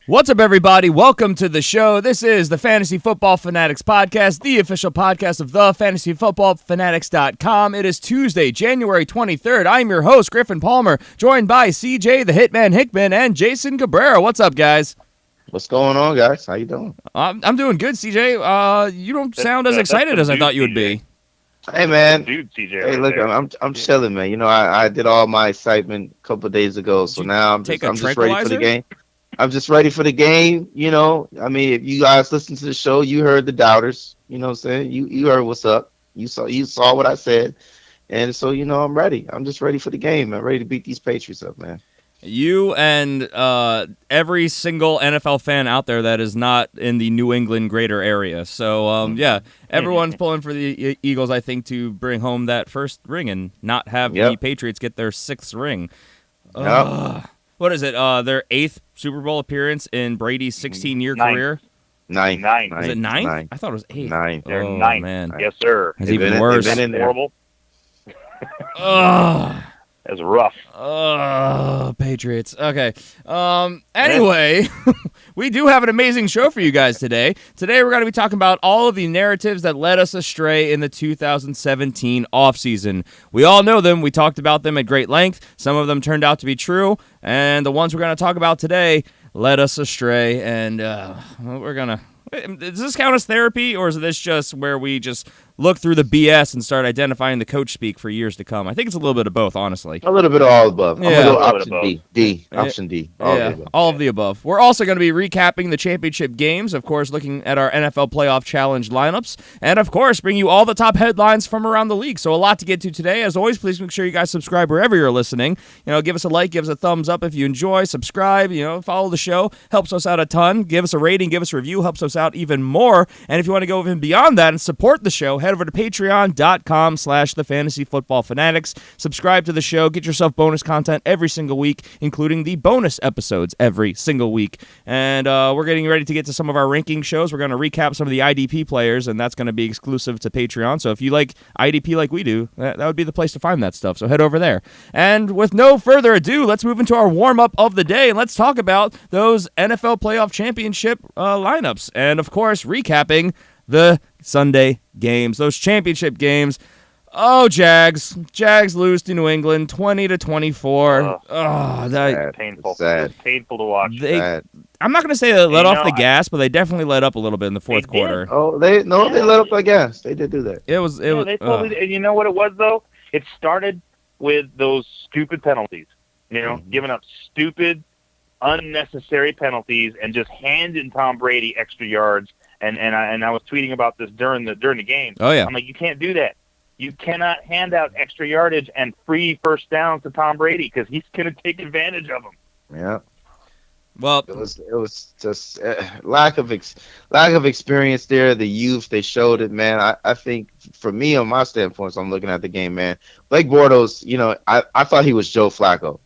What's up, everybody? Welcome to the show. This is the Fantasy Football Fanatics podcast, the official podcast of the fantasyfootballfanatics.com. It is Tuesday, January 23rd. I'm your host, Griffin Palmer, joined by CJ the Hitman Hickman and Jason Cabrera. What's up, guys? What's going on, guys? How you doing? I'm doing good, CJ. You don't sound as excited as I thought you would be. Hey, man. Dude, CJ. Hey, look, I'm chilling, man. You know, I did all my excitement a couple of days ago, so now I'm just ready for the game. I'm just ready for the game. You know, I mean, if you guys listen to the show, you heard the doubters. You know what I'm saying? You heard what's up. You saw what I said, and so I'm ready. I'm just ready for the game. I'm ready to beat these Patriots up, man. You and every single NFL fan out there that is not in the New England greater area. So, yeah, everyone's pulling for the Eagles, I think, to bring home that first ring and not have the Patriots get their sixth ring. What is it? Their eighth Super Bowl appearance in Brady's 16-year career? Nine. Is it ninth? I thought it was eight. Nine. They're ninth. Man. Yes, sir. It's even worse. They've been in Horrible. That's rough. Patriots. Okay. Anyway, we do have an amazing show for you guys today. Today we're going to be talking about all of the narratives that led us astray in the 2017 offseason. We all know them. We talked about them at great length. Some of them turned out to be true, and the ones we're going to talk about today led us astray, and we're going to... Does this count as therapy, or is this just where we just look through the BS and start identifying the coach speak for years to come? I think it's a little bit of both, honestly. A little bit of all above. Yeah. I'm going to go option D. Option D. All of the above. We're also going to be recapping the championship games, of course, looking at our NFL Playoff Challenge lineups, and, of course, bring you all the top headlines from around the league. So a lot to get to today. As always, please make sure you guys subscribe wherever you're listening. Give us a like, give us a thumbs up if you enjoy, subscribe, follow the show. Helps us out a ton. Give us a rating, give us a review, helps us out even more. And if you want to go even beyond that and support the show, head over to patreon.com/thefantasyfootballfanatics. Subscribe to the show. Get yourself bonus content every single week, including the bonus episodes every single week. And we're getting ready to get to some of our ranking shows. We're going to recap some of the IDP players, and that's going to be exclusive to Patreon. So if you like IDP like we do, that would be the place to find that stuff. So head over there. And with no further ado, let's move into our warm-up of the day, and let's talk about those NFL Playoff Championship lineups. And, of course, recapping the Sunday games, those championship games. Oh, Jags lose to New England 20-24. That's painful. Sad. It's painful to watch. I'm not going to say they let off the gas, but they definitely let up a little bit in the fourth quarter. Oh, they let up the gas. They did do that. It was. They totally. And you know what it was though? It started with those stupid penalties. Giving up stupid, unnecessary penalties and just handing Tom Brady extra yards. And I was tweeting about this during the game. Oh yeah. I'm like, you can't do that. You cannot hand out extra yardage and free first downs to Tom Brady because he's going to take advantage of them. Yeah. Well, it was just lack of experience there. The youth, they showed it, man. I think for me, on my standpoint, so I'm looking at the game, man. Blake Bortles, I thought he was Joe Flacco.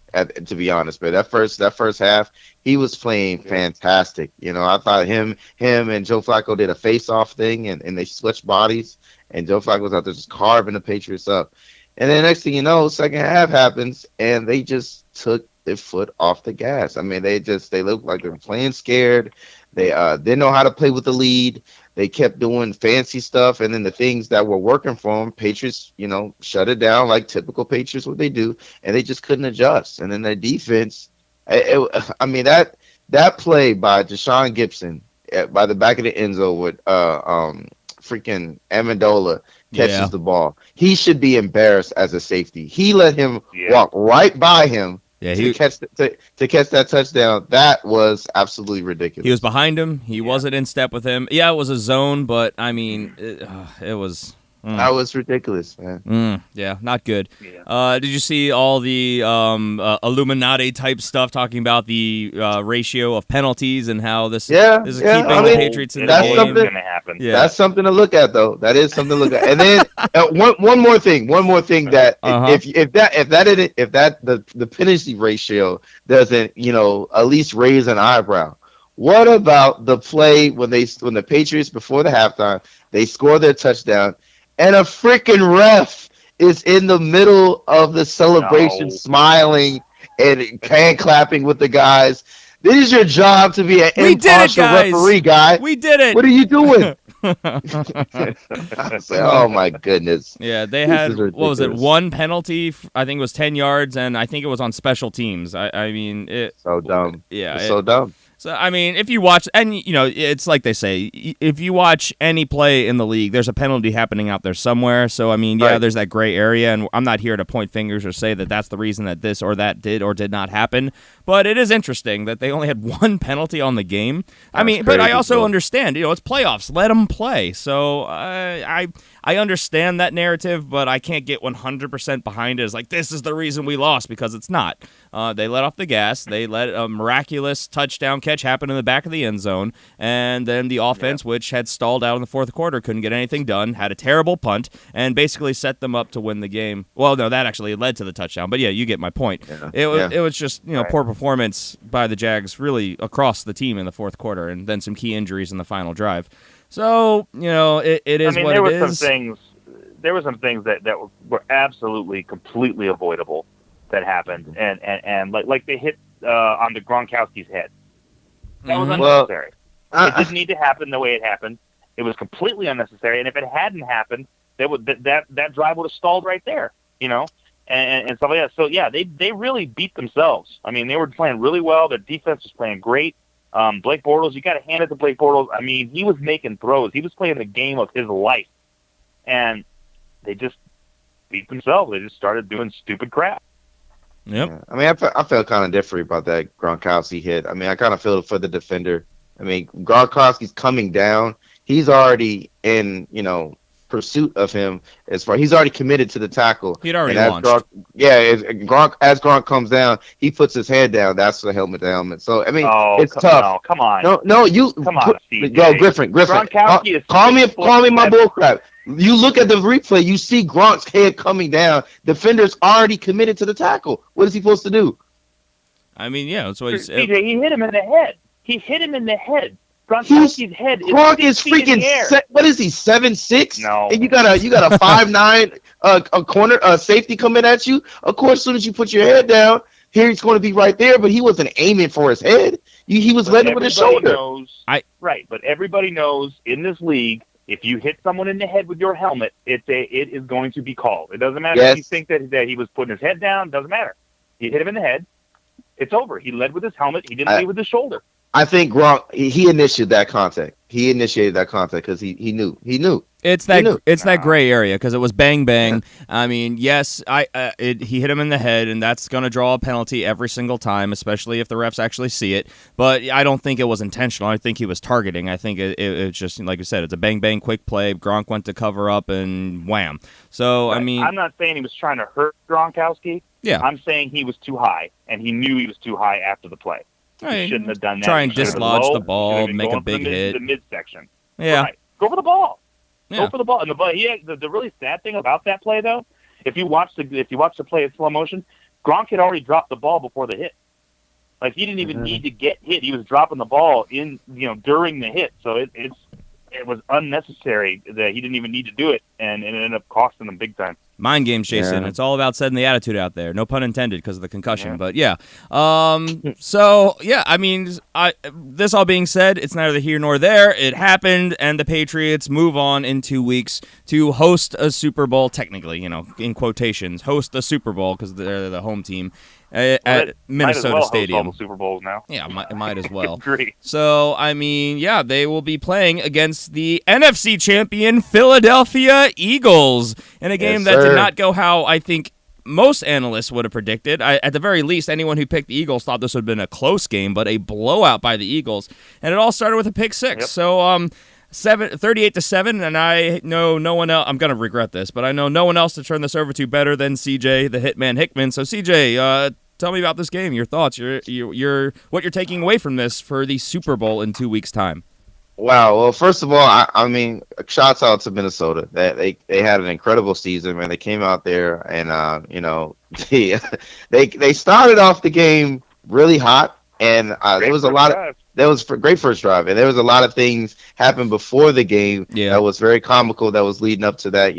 To be honest, but that first half, he was playing fantastic. I thought him and Joe Flacco did a face-off thing, and they switched bodies, and Joe Flacco was out there just carving the Patriots up. And then next thing you know, second half happens, and they just took their foot off the gas. I mean, they looked like they were playing scared. They didn't know how to play with the lead. They kept doing fancy stuff, and then the things that were working for them, Patriots, shut it down like typical Patriots, what they do, and they just couldn't adjust. And then their defense, that play by Deshaun Gibson by the back of the end zone with freaking Amendola catches the ball. He should be embarrassed as a safety. He let him walk right by him. Yeah, to catch that touchdown. That was absolutely ridiculous. He was behind him. He wasn't in step with him. Yeah, it was a zone, but I mean, it was. That was ridiculous, man. Yeah, not good. Yeah. Did you see all the Illuminati type stuff talking about the ratio of penalties and how this is keeping the Patriots in the game? That's going to happen. Yeah. That's something to look at, though. That is something to look at. And then one more thing that the penalty ratio doesn't at least raise an eyebrow. What about the play when the Patriots before the halftime they score their touchdown? And a freaking ref is in the middle of the celebration, smiling and hand clapping with the guys. This is your job to be an impartial referee, guy. We did it. What are you doing? I said, oh my goodness. Yeah, they had, what was it, one penalty? I think it was 10 yards, and I think it was on special teams. I mean, so dumb. Yeah, so dumb. So, I mean, if you watch, and, you know, it's like they say, if you watch any play in the league, there's a penalty happening out there somewhere. So, I mean, yeah, there's that gray area, and I'm not here to point fingers or say that that's the reason that this or that did or did not happen. But it is interesting that they only had one penalty on the game. I mean, but I also understand, you know, it's playoffs. Let them play. So, I understand that narrative, but I can't get 100% behind it. It's like, this is the reason we lost, because it's not. They let off the gas. They let a miraculous touchdown catch happen in the back of the end zone, and then the offense, which had stalled out in the fourth quarter, couldn't get anything done, had a terrible punt, and basically set them up to win the game. Well, no, that actually led to the touchdown, but yeah, you get my point. Yeah. It was just, you know, poor performance by the Jags really across the team in the fourth quarter, and then some key injuries in the final drive. So, you know, it is what it is. There were some things that were absolutely, completely avoidable that happened, and like they hit onto Gronkowski's head. That was unnecessary. It didn't need to happen the way it happened. It was completely unnecessary, and if it hadn't happened, that drive would have stalled right there, you know, and stuff like that. So yeah, they really beat themselves. I mean, they were playing really well. Their defense was playing great. Blake Bortles, you got to hand it to Blake Bortles. I mean, he was making throws. He was playing the game of his life, and they just beat themselves. They just started doing stupid crap. Yep. Yeah. I mean, I felt kind of different about that Gronkowski hit. I mean, I kind of feel for the defender. I mean, Gronkowski's coming down. He's already in, you know, pursuit of him. He's already committed to the tackle. He'd already launched. As Gronk comes down, he puts his head down. That's the helmet to helmet. So I mean, it's tough. No, come on. Come on, go Griffin. Gronkowski is call me my bullcrap. You look at the replay, you see Gronk's head coming down. Defender's already committed to the tackle. What is he supposed to do? I mean, yeah, that's what he said. CJ, he hit him in the head. Gronkowski's head. Gronk is freaking. What is he? 7'6"? No. And you got a 5'9" a corner safety coming at you. Of course, as soon as you put your head down, here he's going to be right there. But he wasn't aiming for his head. He was letting it with his shoulder. But everybody knows in this league, if you hit someone in the head with your helmet, it is going to be called. It doesn't matter if you think that he was putting his head down. It doesn't matter. You hit him in the head, it's over. He led with his helmet. He didn't lead with his shoulder. I think Gronk, he initiated that contact. He initiated that contact because he knew. He knew. It's that gray area because it was bang bang. Yeah. I mean, yes, he hit him in the head, and that's going to draw a penalty every single time, especially if the refs actually see it. But I don't think it was intentional. I think he was targeting. I think it's just like you said. It's a bang bang quick play. Gronk went to cover up, and wham. So I mean, I'm not saying he was trying to hurt Gronkowski. Yeah, I'm saying he was too high, and he knew he was too high after the play. He shouldn't have done that. Try and dislodge the ball, make a big hit. The midsection. Yeah. Right. Go for the ball. Yeah. Go for the ball. And the really sad thing about that play, though, if you watch the play in slow motion, Gronk had already dropped the ball before the hit. Like he didn't even need to get hit. He was dropping the ball during the hit. So it was unnecessary that he didn't even need to do it, and it ended up costing them big time. Mind games, Jason. Yeah. It's all about setting the attitude out there. No pun intended because of the concussion. Yeah. But yeah. So, yeah, I mean, this all being said, it's neither here nor there. It happened, and the Patriots move on in 2 weeks to host a Super Bowl, technically, in quotations, host a Super Bowl because they're the home team. At Minnesota Stadium. All the Super Bowls now. Yeah, might as well. Agree. So, I mean, yeah, they will be playing against the NFC champion Philadelphia Eagles in a game that did not go how I think most analysts would have predicted. At the very least, anyone who picked the Eagles thought this would have been a close game, but a blowout by the Eagles. And it all started with a pick six. Yep. So, 38-7, and I know no one else. I'm gonna regret this, but I know no one else to turn this over to better than CJ, the Hitman Hickman. So CJ, tell me about this game. Your thoughts. Your what you're taking away from this for the Super Bowl in 2 weeks' time. Wow. Well, first of all, I mean, shouts out to Minnesota. That they had an incredible season, man. They came out there and they started off the game really hot, and there was a lot of. That was a great first drive, and there was a lot of things happened before the game that was very comical. That was leading up to that,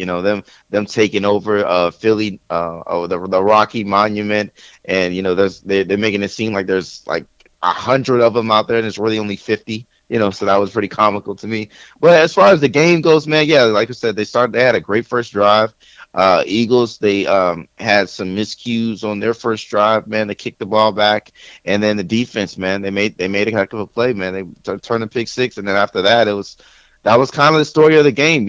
them taking over Philly, the Rocky Monument, and they're making it seem like there's like 100 of them out there, and it's really only 50. So that was pretty comical to me. But as far as the game goes, man, yeah, like I said, they had a great first drive. Eagles, they had some miscues on their first drive, man. They kicked the ball back, and then the defense, man, they made a heck of a play, man. They turned a pick six, and then after that, that was kind of the story of the game.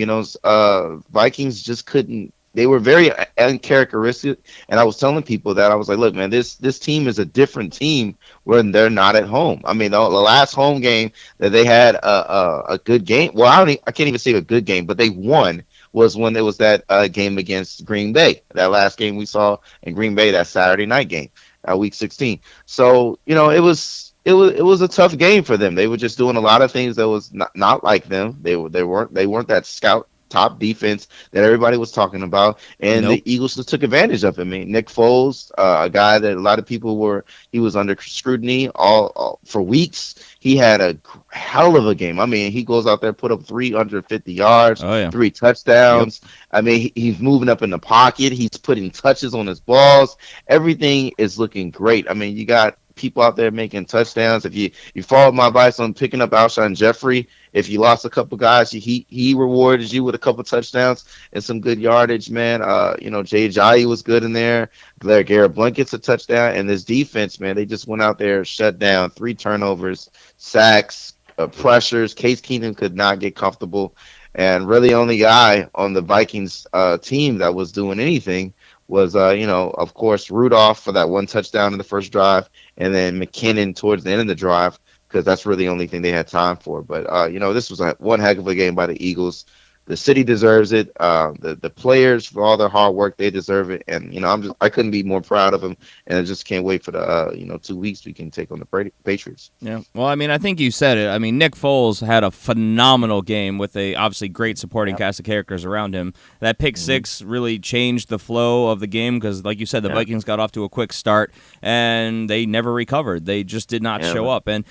Vikings just couldn't. They were very uncharacteristic, and I was telling people that I was like, "Look, man, this team is a different team when they're not at home." I mean, the last home game that they had a good game. Well, I can't even say a good game, but they won was when there was that game against Green Bay. That last game we saw in Green Bay, that Saturday night game, Week 16. So it was a tough game for them. They were just doing a lot of things that was not like them. They weren't that scout top defense that everybody was talking about, and Nope. the Eagles just took advantage of it. I mean, Nick Foles, a guy that a lot of people he was under scrutiny all for weeks. He had a hell of a game. I mean, he goes out there, put up 350 yards, Oh, yeah. 3 touchdowns. Yep. I mean, he's moving up in the pocket. He's putting touches on his balls. Everything is looking great. I mean, you got people out there making touchdowns. If you followed my advice on picking up Alshon Jeffrey, if you lost a couple guys, he rewarded you with a couple touchdowns and some good yardage, man. Jay Ajayi was good in there. Garrett Blunt gets a touchdown, and this defense, man, they just went out there, shut down, 3 turnovers, sacks, pressures. Case Keenum could not get comfortable, and really only guy on the Vikings team that was doing anything was, of course, Rudolph for that 1 touchdown in the first drive, and then McKinnon towards the end of the drive, because that's really the only thing they had time for. But, this was one heck of a game by the Eagles. The city deserves it. The players, for all their hard work, they deserve it. And, I couldn't be more proud of them. And I just can't wait for the, 2 weeks we can take on the Patriots. Yeah. Well, I mean, I think you said it. I mean, Nick Foles had a phenomenal game with a obviously great supporting cast of characters around him. That pick six really changed the flow of the game because, like you said, the Vikings got off to a quick start and they never recovered. They just did not show up. And,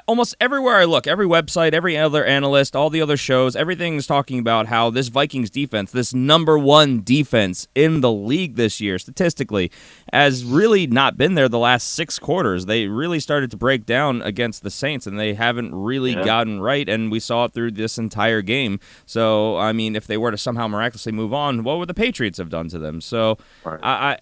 almost everywhere I look, every website, every other analyst, all the other shows, everything's talking about how this Vikings defense, this number 1 defense in the league this year, statistically, has really not been there the last 6 quarters. They really started to break down against the Saints, and they haven't really gotten right, and we saw it through this entire game. So, I mean, if they were to somehow miraculously move on, what would the Patriots have done to them? So, I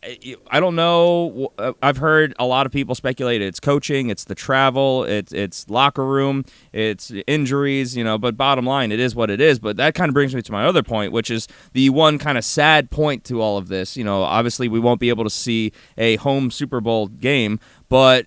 don't know. I've heard a lot of people speculate it's coaching, it's the travel, it's locker room, it's injuries, but bottom line, it is what it is. But that kind of brings me to my other point, which is the one kind of sad point to all of this. Obviously we won't be able to see a home Super Bowl game, but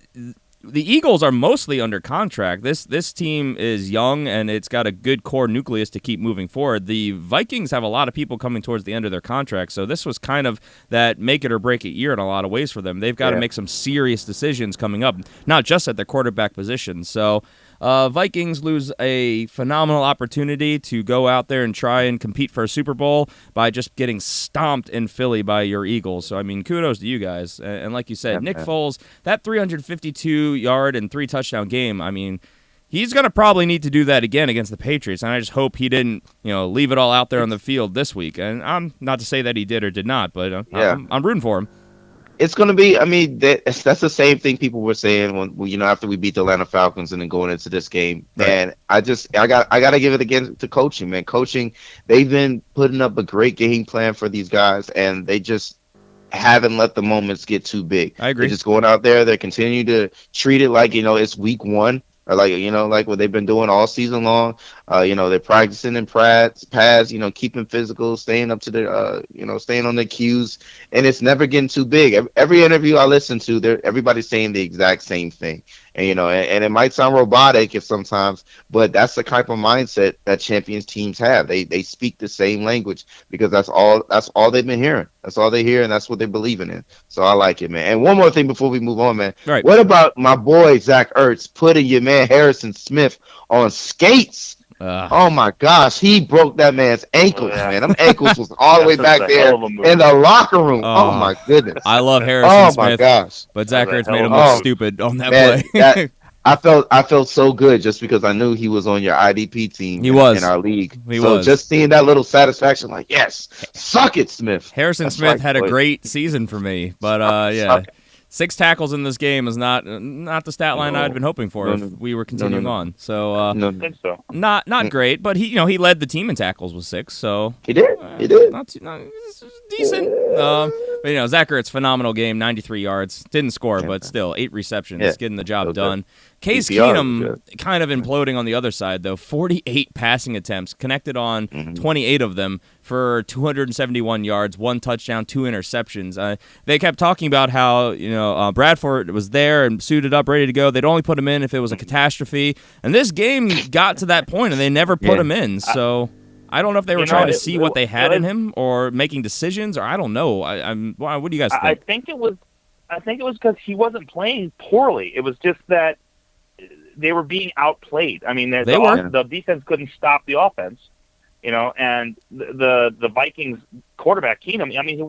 the Eagles are mostly under contract. This team is young, and it's got a good core nucleus to keep moving forward. The Vikings have a lot of people coming towards the end of their contract, so this was kind of that make it or break it year in a lot of ways for them. They've got to make some serious decisions coming up, not just at their quarterback position. So Vikings lose a phenomenal opportunity to go out there and try and compete for a Super Bowl by just getting stomped in Philly by your Eagles. So, I mean, kudos to you guys. And like you said, Nick Foles, that 352-yard and 3-touchdown game, I mean, he's going to probably need to do that again against the Patriots, and I just hope he didn't, leave it all out there on the field this week. And I'm not to say that he did or did not, but I'm rooting for him. It's going to be, I mean, that's the same thing people were saying when, after we beat the Atlanta Falcons and then going into this game. Right. And I got to give it again to coaching, man. Coaching, they've been putting up a great game plan for these guys, and they just haven't let the moments get too big. I agree. They're just going out there. They continue to treat it like, it's week 1. Or like what they've been doing all season long. They're practicing in pads, keeping physical, staying up to their, staying on their cues, and it's never getting too big. Every interview I listen to, everybody's saying the exact same thing. And, and it might sound robotic sometimes, but that's the type of mindset that champions teams have. They speak the same language because that's all they've been hearing. That's all they hear, and that's what they're believing in. So I like it, man. And one more thing before we move on, man. Right. What about my boy Zach Ertz putting your man Harrison Smith on skates? Oh my gosh, he broke that man's ankles, man. Them ankles was all the way back there in the locker room. Oh my goodness. I love Harrison Smith. Oh my gosh. But Zach Ertz made him look stupid on that play. I felt so good just because I knew he was on your IDP team in our league. Just seeing that little satisfaction, like, yes, suck it, Smith. Harrison Smith had a great season for me, but 6 tackles in this game is not the stat line I'd been hoping for if we were continuing on. So, I think so. Not great, but he led the team in tackles with 6. So he did. He did. Not decent. But Zach Ertz, phenomenal game, 93 yards. Didn't score, but still 8 receptions, getting the job done. Case Keenum kind of imploding on the other side, though. 48 passing attempts, connected on 28 of them for 271 yards, 1 touchdown, 2 interceptions. They kept talking about how Bradford was there and suited up, ready to go. They'd only put him in if it was a catastrophe. And this game got to that point, and they never put him in. So I don't know if they were trying to see what they had in him or making decisions, or I don't know. What do you guys think? I think it was because he wasn't playing poorly. It was just that they were being outplayed. I mean, the defense couldn't stop the offense, and the Vikings quarterback Keenum. I mean, he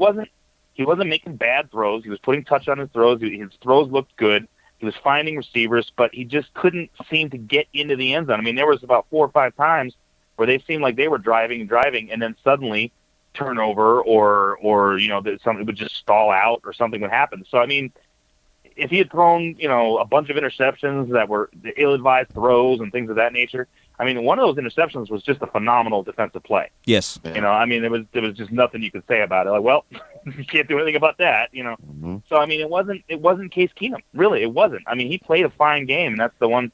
wasn't making bad throws. He was putting touch on his throws. His throws looked good. He was finding receivers, but he just couldn't seem to get into the end zone. I mean, there was about 4 or 5 times where they seemed like they were driving, and then suddenly turnover or something would just stall out or something would happen. So, I mean, if he had thrown, a bunch of interceptions that were ill-advised throws and things of that nature, I mean, one of those interceptions was just a phenomenal defensive play. Yes. I mean, there was just nothing you could say about it. Like, well, you can't do anything about that, So, I mean, it wasn't Case Keenum. Really, it wasn't. I mean, he played a fine game, and that's the one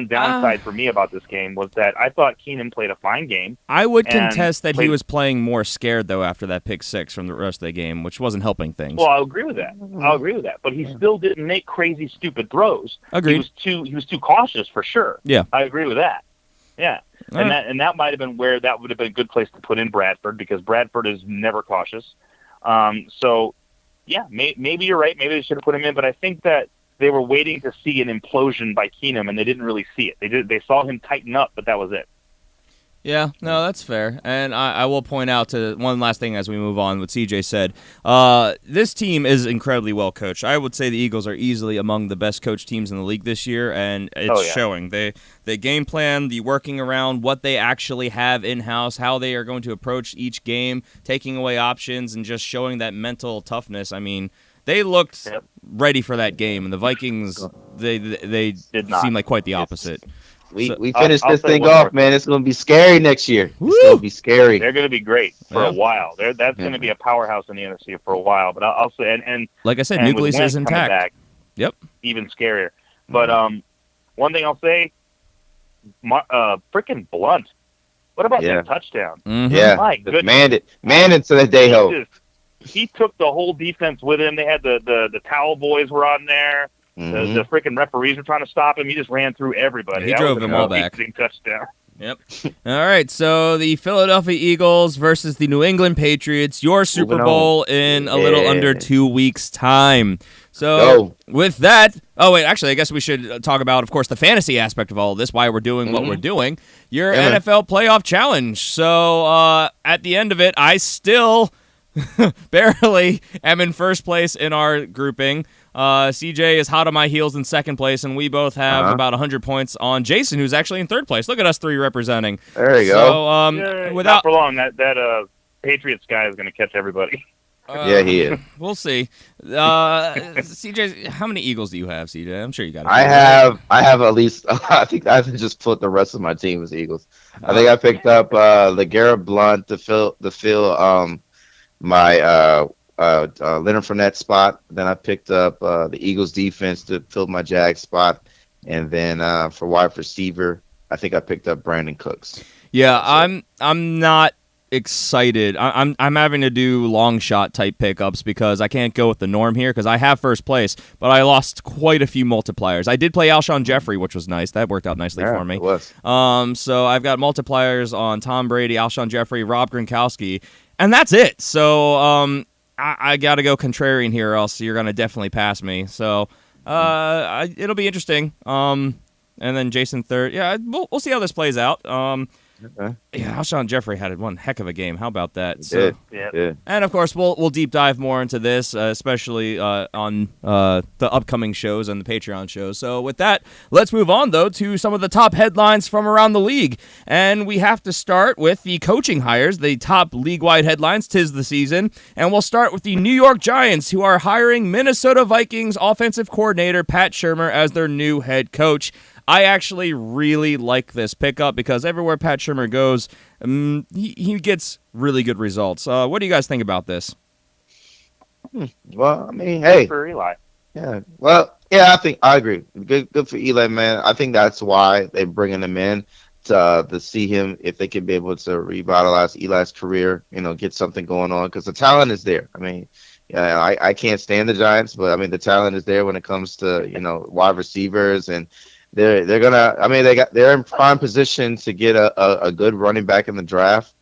downside for me about this game was that I thought Keenan played a fine game. I would contest that he was playing more scared, though, after that pick 6 from the rest of the game, which wasn't helping things. Well, I'll agree with that. But he still didn't make crazy, stupid throws. Agreed. He was too cautious for sure. Yeah. I agree with that. Yeah. All and right. that might have been where that would have been a good place to put in Bradford because Bradford is never cautious. So, yeah, maybe you're right. Maybe they should have put him in. But I think that they were waiting to see an implosion by Keenum, and they didn't really see it. They saw him tighten up, but that was it. Yeah, no, that's fair. And I will point out to one last thing as we move on, what CJ said. This team is incredibly well coached. I would say the Eagles are easily among the best coached teams in the league this year, and it's showing. They game plan, the working around what they actually have in-house, how they are going to approach each game, taking away options, and just showing that mental toughness. I mean, they looked ready for that game, and the Vikings, they did not. seem like quite the opposite. We finished this thing off, man. It's going to be scary next year. Woo! It's going to be scary. They're going to be great for a while. That's going to be a powerhouse in the NFC for a while. But I'll say, and like I said, and nucleus is intact. Back, even scarier. But one thing I'll say, freaking Blunt. What about that touchdown? Mm-hmm. Yeah, my goodness. Man into the day hole. He took the whole defense with him. They had the towel boys were on there. Mm-hmm. The freaking referees were trying to stop him. He just ran through everybody. He drove them all back. Touchdown. Yep. All right, so the Philadelphia Eagles versus the New England Patriots, your Super Bowl in a little under 2 weeks' time. So with that, actually, I guess we should talk about, of course, the fantasy aspect of all of this, why we're doing what we're doing. Your NFL playoff challenge. So at the end of it, I still barely am in first place in our grouping. CJ is hot on my heels in second place, and we both have about 100 points on Jason, who's actually in third place. Look at us three representing. There you go. Without not for long, that Patriots guy is going to catch everybody. Yeah, he is. We'll see. CJ, how many Eagles do you have, CJ? I'm sure you got it. I have at least. I think I just put the rest of my team as Eagles. I think I picked up LeGarrette Blount to fill my Leonard Fournette spot. Then I picked up the Eagles defense to fill my Jag spot, and then for wide receiver, I think I picked up Brandon Cooks. Yeah, I'm not excited. I'm having to do long shot type pickups because I can't go with the norm here because I have first place, but I lost quite a few multipliers. I did play Alshon Jeffrey, which was nice. That worked out nicely for me. It was. So I've got multipliers on Tom Brady, Alshon Jeffrey, Rob Gronkowski, and that's it. So I got to go contrarian here, or else you're going to definitely pass me. So it'll be interesting. And then Jason third. Yeah, we'll see how this plays out. Okay. Yeah, Alshon Jeffrey had one heck of a game. How about that? Did. Yeah. Yeah. And of course, we'll deep dive more into this, especially on the upcoming shows and the Patreon shows. So with that, let's move on though to some of the top headlines from around the league, and we have to start with the coaching hires, the top league-wide headlines. 'Tis the season, and we'll start with the New York Giants, who are hiring Minnesota Vikings offensive coordinator Pat Shurmur as their new head coach. I actually really like this pickup because everywhere Pat Shurmur goes, he gets really good results. What do you guys think about this? Well, I mean, hey, For Eli. yeah. Well, yeah, I think I agree. Good for Eli, man. I think that's why they're bringing him in to see him if they can be able to revitalize Eli's career. Get something going on because the talent is there. I mean, yeah, I can't stand the Giants, but I mean the talent is there when it comes to wide receivers and. They're gonna. I mean, they're in prime position to get a good running back in the draft,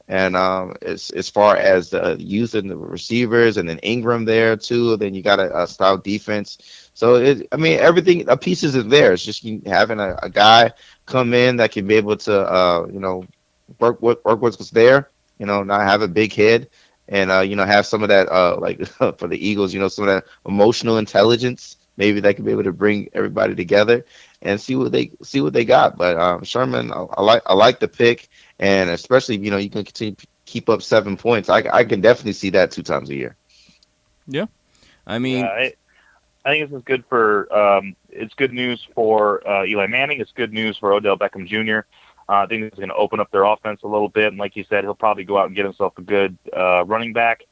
and as far as the youth and the receivers, and then Ingram there too. Then you got a stout defense. So I mean, everything pieces is there. It's just having a guy come in that can be able to work with what's there. Not have a big head, and have some of that like for the Eagles. Some of that emotional intelligence. Maybe they could be able to bring everybody together and see what they got. But Sherman, I like the pick, and especially you can continue to keep up 7 points. I can definitely see that 2 times a year. Yeah, I mean, I think this is good for. It's good news for Eli Manning. It's good news for Odell Beckham Jr. I think it's going to open up their offense a little bit, and like you said, he'll probably go out and get himself a good running back.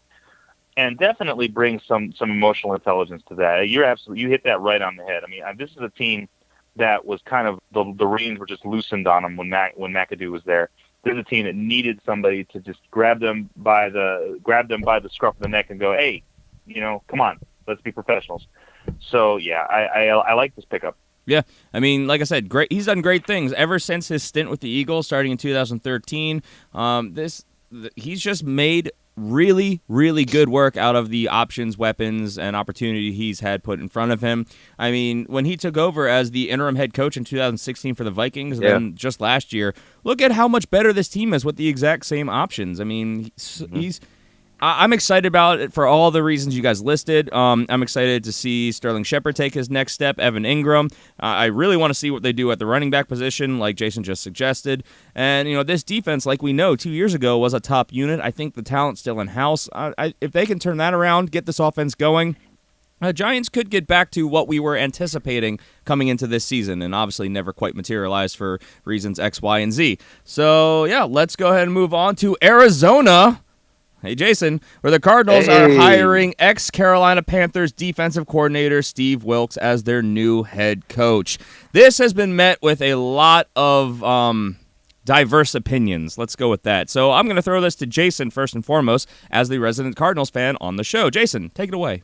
And definitely bring some emotional intelligence to that. You hit that right on the head. I mean, this is a team that was kind of the reins were just loosened on them when McAdoo was there. There's a team that needed somebody to just grab them by the scruff of the neck and go, hey, come on, let's be professionals. So yeah, I like this pickup. Yeah, I mean, like I said, great. He's done great things ever since his stint with the Eagles, starting in 2013. He's just made really, really good work out of the options, weapons, and opportunity he's had put in front of him. I mean, when he took over as the interim head coach in 2016 for the Vikings, then just last year, look at how much better this team is with the exact same options. I mean, I'm excited about it for all the reasons you guys listed. I'm excited to see Sterling Shepard take his next step, Evan Ingram. I really want to see what they do at the running back position, like Jason just suggested. And, this defense, like we know, 2 years ago was a top unit. I think the talent's still in-house. If they can turn that around, get this offense going, Giants could get back to what we were anticipating coming into this season, and obviously never quite materialized for reasons X, Y, and Z. So, yeah, let's go ahead and move on to Arizona. Hey, Jason, where the Cardinals are hiring ex-Carolina Panthers defensive coordinator Steve Wilks as their new head coach. This has been met with a lot of diverse opinions. Let's go with that. So I'm going to throw this to Jason first and foremost as the resident Cardinals fan on the show. Jason, take it away.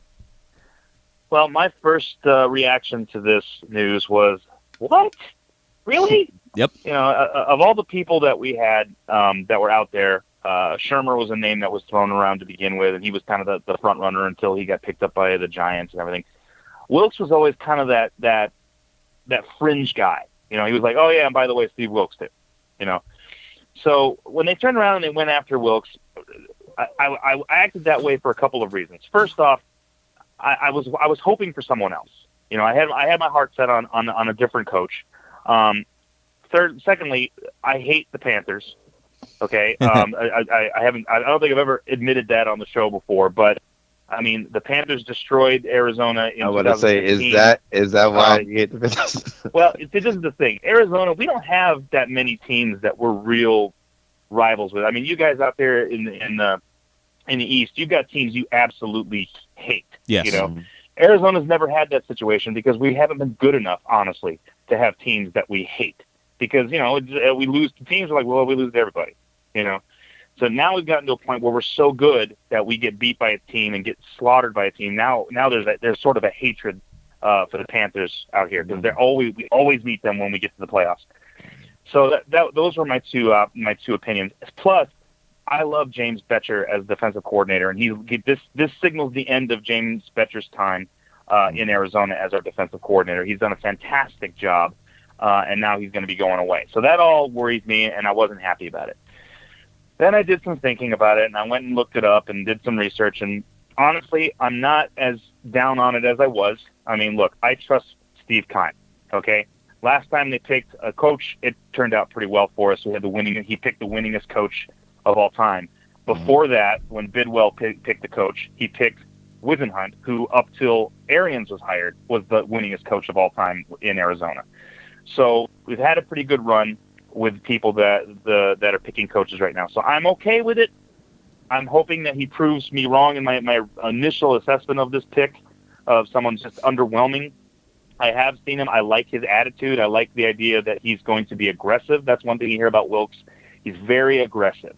Well, my first reaction to this news was, what? Really? Yep. Of all the people that we had that were out there, Shurmur was a name that was thrown around to begin with, and he was kind of the front runner until he got picked up by the Giants and everything. Wilks was always kind of that fringe guy. He was like, oh yeah, and by the way, Steve Wilks did. So when they turned around and they went after Wilks, I acted that way for a couple of reasons. First off, I was hoping for someone else. I had my heart set on a different coach. Secondly, I hate the Panthers. Okay, I don't think I've ever admitted that on the show before, but I mean the Panthers destroyed Arizona in 2015. I would say is that why you hate the Panthers? Well, this is the thing. Arizona, we don't have that many teams that we're real rivals with. I mean, you guys out there in the East, you've got teams you absolutely hate. Yes. Arizona's never had that situation because we haven't been good enough, honestly, to have teams that we hate. Because, we lose to teams, we're like, well, we lose to everybody, So now we've gotten to a point where we're so good that we get beat by a team and get slaughtered by a team. Now there's sort of a hatred for the Panthers out here because we always beat them when we get to the playoffs. So those were my two opinions. Plus, I love James Bettcher as defensive coordinator, and this signals the end of James Bettcher's time in Arizona as our defensive coordinator. He's done a fantastic job. and now he's going to be going away. So that all worries me, and I wasn't happy about it. Then I did some thinking about it, and I went and looked it up and did some research, and honestly, I'm not as down on it as I was. I mean, look, I trust Steve Keim, okay? Last time they picked a coach, it turned out pretty well for us. He picked the winningest coach of all time. Before that, when Bidwell picked the coach, he picked Wisenhunt, who up till Arians was hired, was the winningest coach of all time in Arizona. So we've had a pretty good run with people that are picking coaches right now. So I'm okay with it. I'm hoping that he proves me wrong in my initial assessment of this pick of someone's just underwhelming. I have seen him. I like his attitude. I like the idea that he's going to be aggressive. That's one thing you hear about Wilkes. He's very aggressive,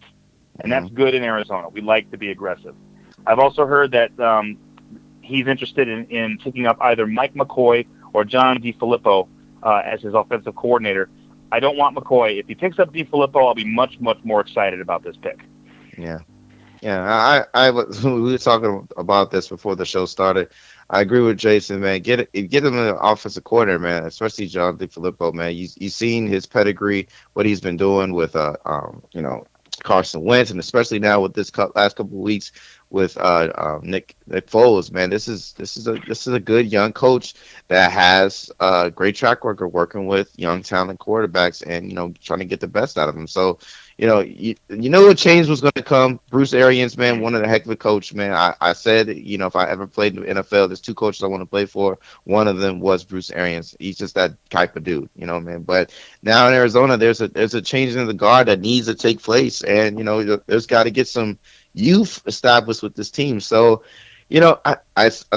and that's good in Arizona. We like to be aggressive. I've also heard that he's interested in picking up either Mike McCoy or John DeFilippo as his offensive coordinator. I don't want McCoy. If he picks up DeFilippo, I'll be much, much more excited about this pick. Yeah. Yeah, we were talking about this before the show started. I agree with Jason, man. Get him an offensive coordinator, man. Especially John DeFilippo, man. You've seen his pedigree, what he's been doing with Carson Wentz, and especially now with this last couple of weeks with Nick Foles, man. This is a good young coach that has a great track record working with young talent quarterbacks and trying to get the best out of them. So you know what change was going to come. Bruce Arians, man, one of the heck of a coach, man. I said, if I ever played in the NFL, there's two coaches I want to play for. One of them was Bruce Arians. He's just that type of dude, man. But now in Arizona, there's a change in the guard that needs to take place, and there's got to get some youth established with this team. So, I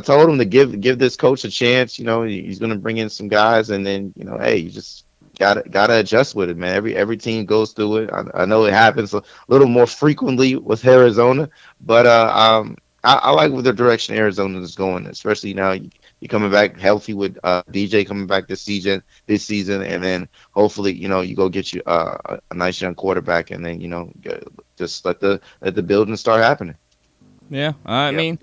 told him to give this coach a chance. He's going to bring in some guys, and then hey, you just gotta adjust with it, man. Every team goes through it. I know it happens a little more frequently with Arizona, but I like where the direction Arizona is going, especially now you're coming back healthy with DJ coming back this season, and then hopefully you go get you a nice young quarterback, and then just let the building start happening. Yeah, I mean.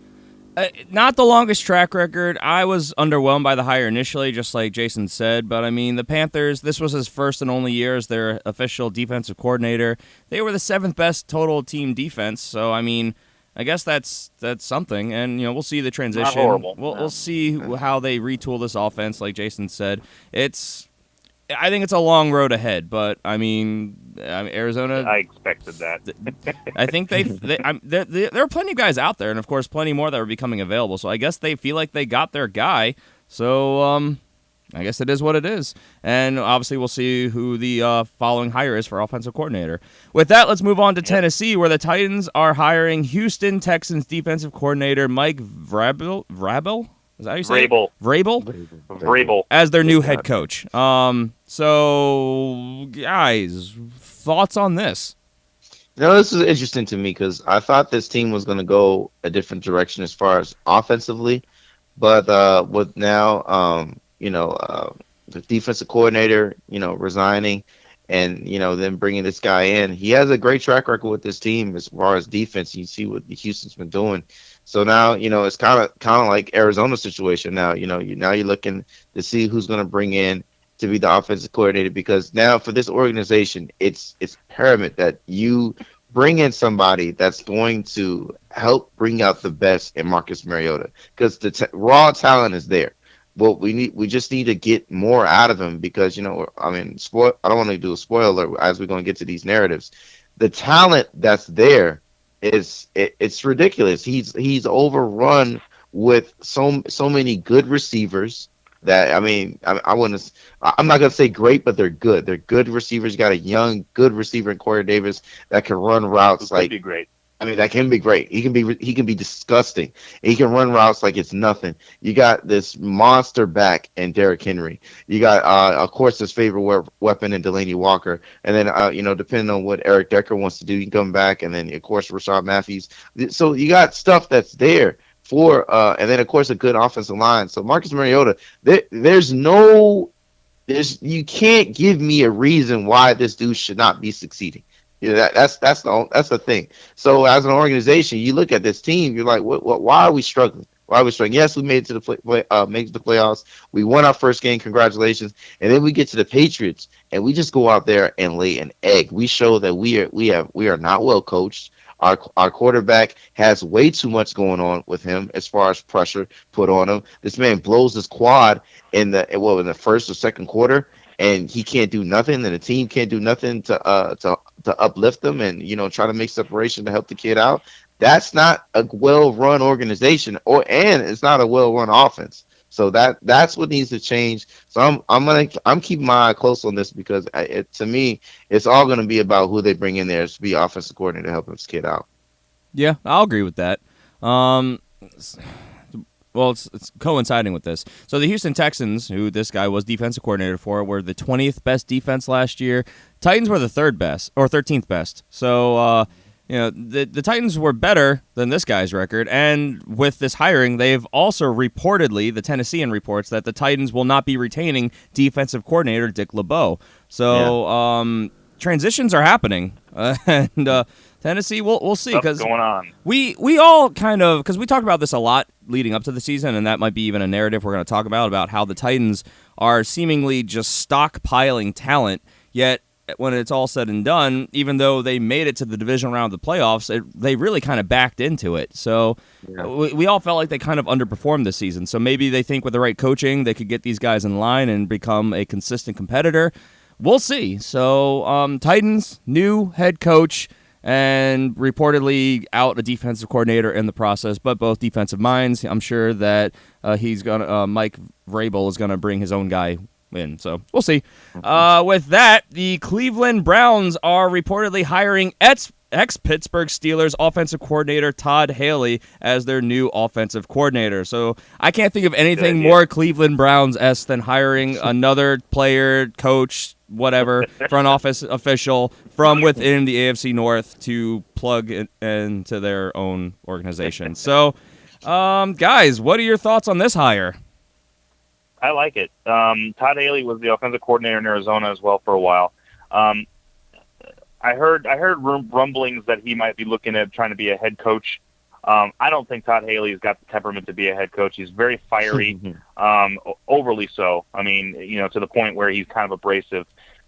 Not the longest track record. I was underwhelmed by the hire initially, just like Jason said. But, I mean, the Panthers, this was his first and only year as their official defensive coordinator. They were the 7th best total team defense. So, I mean, I guess that's something. And, we'll see the transition. Not horrible. We'll see how they retool this offense, like Jason said. I think it's a long road ahead, but I mean, Arizona. I expected that. I think there are plenty of guys out there, and of course, plenty more that are becoming available. So I guess they feel like they got their guy. So I guess it is what it is, and obviously we'll see who the following hire is for offensive coordinator. With that, let's move on to Tennessee, where the Titans are hiring Houston Texans defensive coordinator Mike Vrabel. Is that how you say Vrabel. Vrabel. As their new head coach. So, guys, thoughts on this? This is interesting to me because I thought this team was going to go a different direction as far as offensively, but with now, the defensive coordinator, resigning, and then bringing this guy in, he has a great track record with this team as far as defense. You see what Houston's been doing. So now, it's kind of like Arizona's situation. Now, you're looking to see who's going to bring in to be the offensive coordinator, because now for this organization, it's paramount that you bring in somebody that's going to help bring out the best in Marcus Mariota, because the raw talent is there. Well, we just need to get more out of him because, I don't want to do a spoiler as we're going to get to these narratives. The talent that's there, it's ridiculous. He's overrun with so many good receivers that I'm not gonna say great, but they're good. They're good receivers. You got a young good receiver in Corey Davis that can run routes like be great. That can be great. He can be disgusting. He can run routes like it's nothing. You got this monster back in Derrick Henry. You got, of course, his favorite weapon in Delaney Walker. And then, depending on what Eric Decker wants to do, you can come back. And then, of course, Rashad Matthews. So you got stuff that's there for, and then, of course, a good offensive line. So Marcus Mariota, you can't give me a reason why this dude should not be succeeding. That's the thing. So as an organization, you look at this team, you're like, why are we struggling? Why are we struggling? Yes, we made it to the made it to the playoffs. We won our first game. Congratulations. And then we get to the Patriots, and we just go out there and lay an egg. We show that we are not well coached. Our quarterback has way too much going on with him as far as pressure put on him. This man blows his quad in the first or second quarter, and he can't do nothing, and the team can't do nothing to uplift them and try to make separation to help the kid out. That's not a well-run organization, and it's not a well-run offense. So that's what needs to change. So I'm keeping my eye close on this because to me it's all going to be about who they bring in there to be offensive coordinator to help this kid out. Yeah, I'll agree with that. Well, it's coinciding with this. So the Houston Texans, who this guy was defensive coordinator for, were the 20th best defense last year. Titans were the 13th best. So the Titans were better than this guy's record, and with this hiring, they've also reportedly, the Tennessean reports, that the Titans will not be retaining defensive coordinator Dick LeBeau. So transitions are happening, and Tennessee, we'll see. What's going on? We all kind of, because we talked about this a lot leading up to the season, and that might be even a narrative we're going to talk about how the Titans are seemingly just stockpiling talent, yet when it's all said and done, even though they made it to the divisional round of the playoffs, they really kind of backed into it. So we all felt like they kind of underperformed this season. So maybe they think with the right coaching, they could get these guys in line and become a consistent competitor. We'll see. So Titans, new head coach, and reportedly out a defensive coordinator in the process, but both defensive minds. I'm sure that Mike Vrabel is gonna bring his own guy in, so we'll see. With that, the Cleveland Browns are reportedly hiring ex-Pittsburgh Steelers offensive coordinator Todd Haley as their new offensive coordinator. So I can't think of anything more Cleveland Browns-esque than hiring another player, coach, whatever, front office official from within the AFC North to plug into their own organization. So, guys, what are your thoughts on this hire? I like it. Todd Haley was the offensive coordinator in Arizona as well for a while. I heard rumblings that he might be looking at trying to be a head coach. I don't think Todd Haley's got the temperament to be a head coach. He's very fiery, overly so. I mean, to the point where he's kind of abrasive.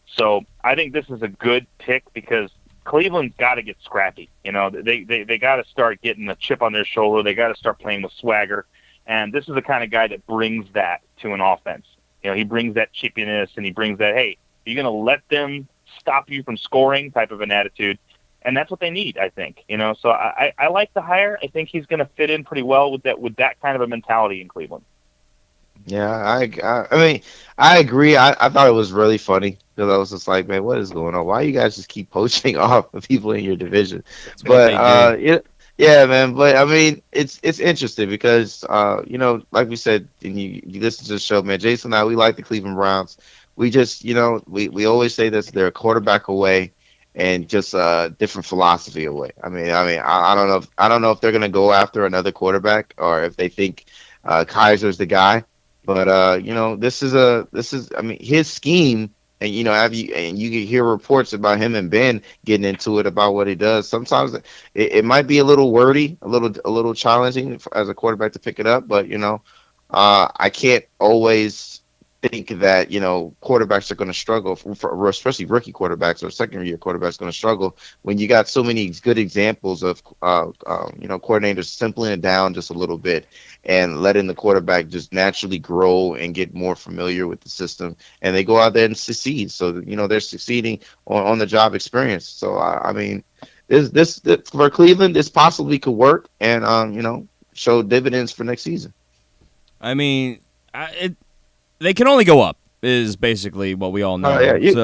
So I think this is a good pick because Cleveland's got to get scrappy. They got to start getting a chip on their shoulder. They got to start playing with swagger. And this is the kind of guy that brings that to an offense. He brings that chippiness and he brings that, hey, you're going to let them stop you from scoring type of an attitude. And that's what they need, I think. So I like the hire. I think he's going to fit in pretty well with that kind of a mentality in Cleveland. Yeah, I mean, I agree. I thought it was really funny because I was just like, man, what is going on? Why you guys just keep poaching off the people in your division? But yeah, man. But I mean, it's interesting because like we said, and you listen to the show, man. Jason and I, we like the Cleveland Browns. We just, we always say this: they're a quarterback away, and just a different philosophy away. I don't know if they're gonna go after another quarterback or if they think Kaiser's the guy. But this is his scheme. And you can hear reports about him and Ben getting into it about what he does. Sometimes it might be a little wordy, a little challenging as a quarterback to pick it up. But I can't always think that quarterbacks are going to struggle, especially rookie quarterbacks or second-year quarterbacks going to struggle when you got so many good examples of coordinators simpling it down just a little bit and letting the quarterback just naturally grow and get more familiar with the system, and they go out there and succeed. So they're succeeding on the job experience. So I mean, this for Cleveland, this possibly could work and show dividends for next season. I mean, they can only go up is basically what we all know. You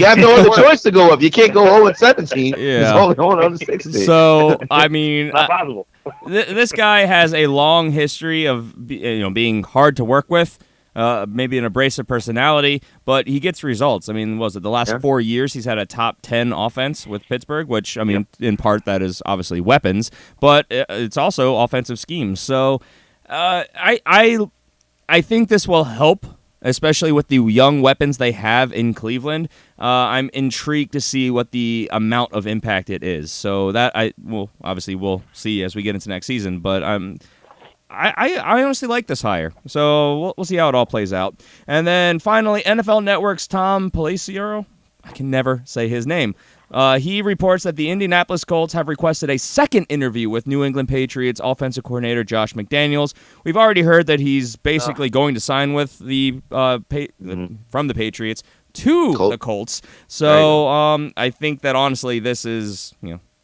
have no other choice to go up. You can't go 0-17. Yeah. It's only on 16. So I mean, not possible. This guy has a long history of being hard to work with, maybe an abrasive personality, but he gets results. I mean, was it the last 4 years he's had a top 10 offense with Pittsburgh, which I mean, in part that is obviously weapons, but it's also offensive schemes. So I think this will help, especially with the young weapons they have in Cleveland. I'm intrigued to see what the amount of impact it is. So that we'll see as we get into next season. But I honestly like this hire. So we'll see how it all plays out. And then finally, NFL Network's Tom Pelissero. I can never say his name. He reports that the Indianapolis Colts have requested a second interview with New England Patriots offensive coordinator Josh McDaniels. We've already heard that he's basically going to sign with the from the Patriots to the Colts. So I think that honestly, this is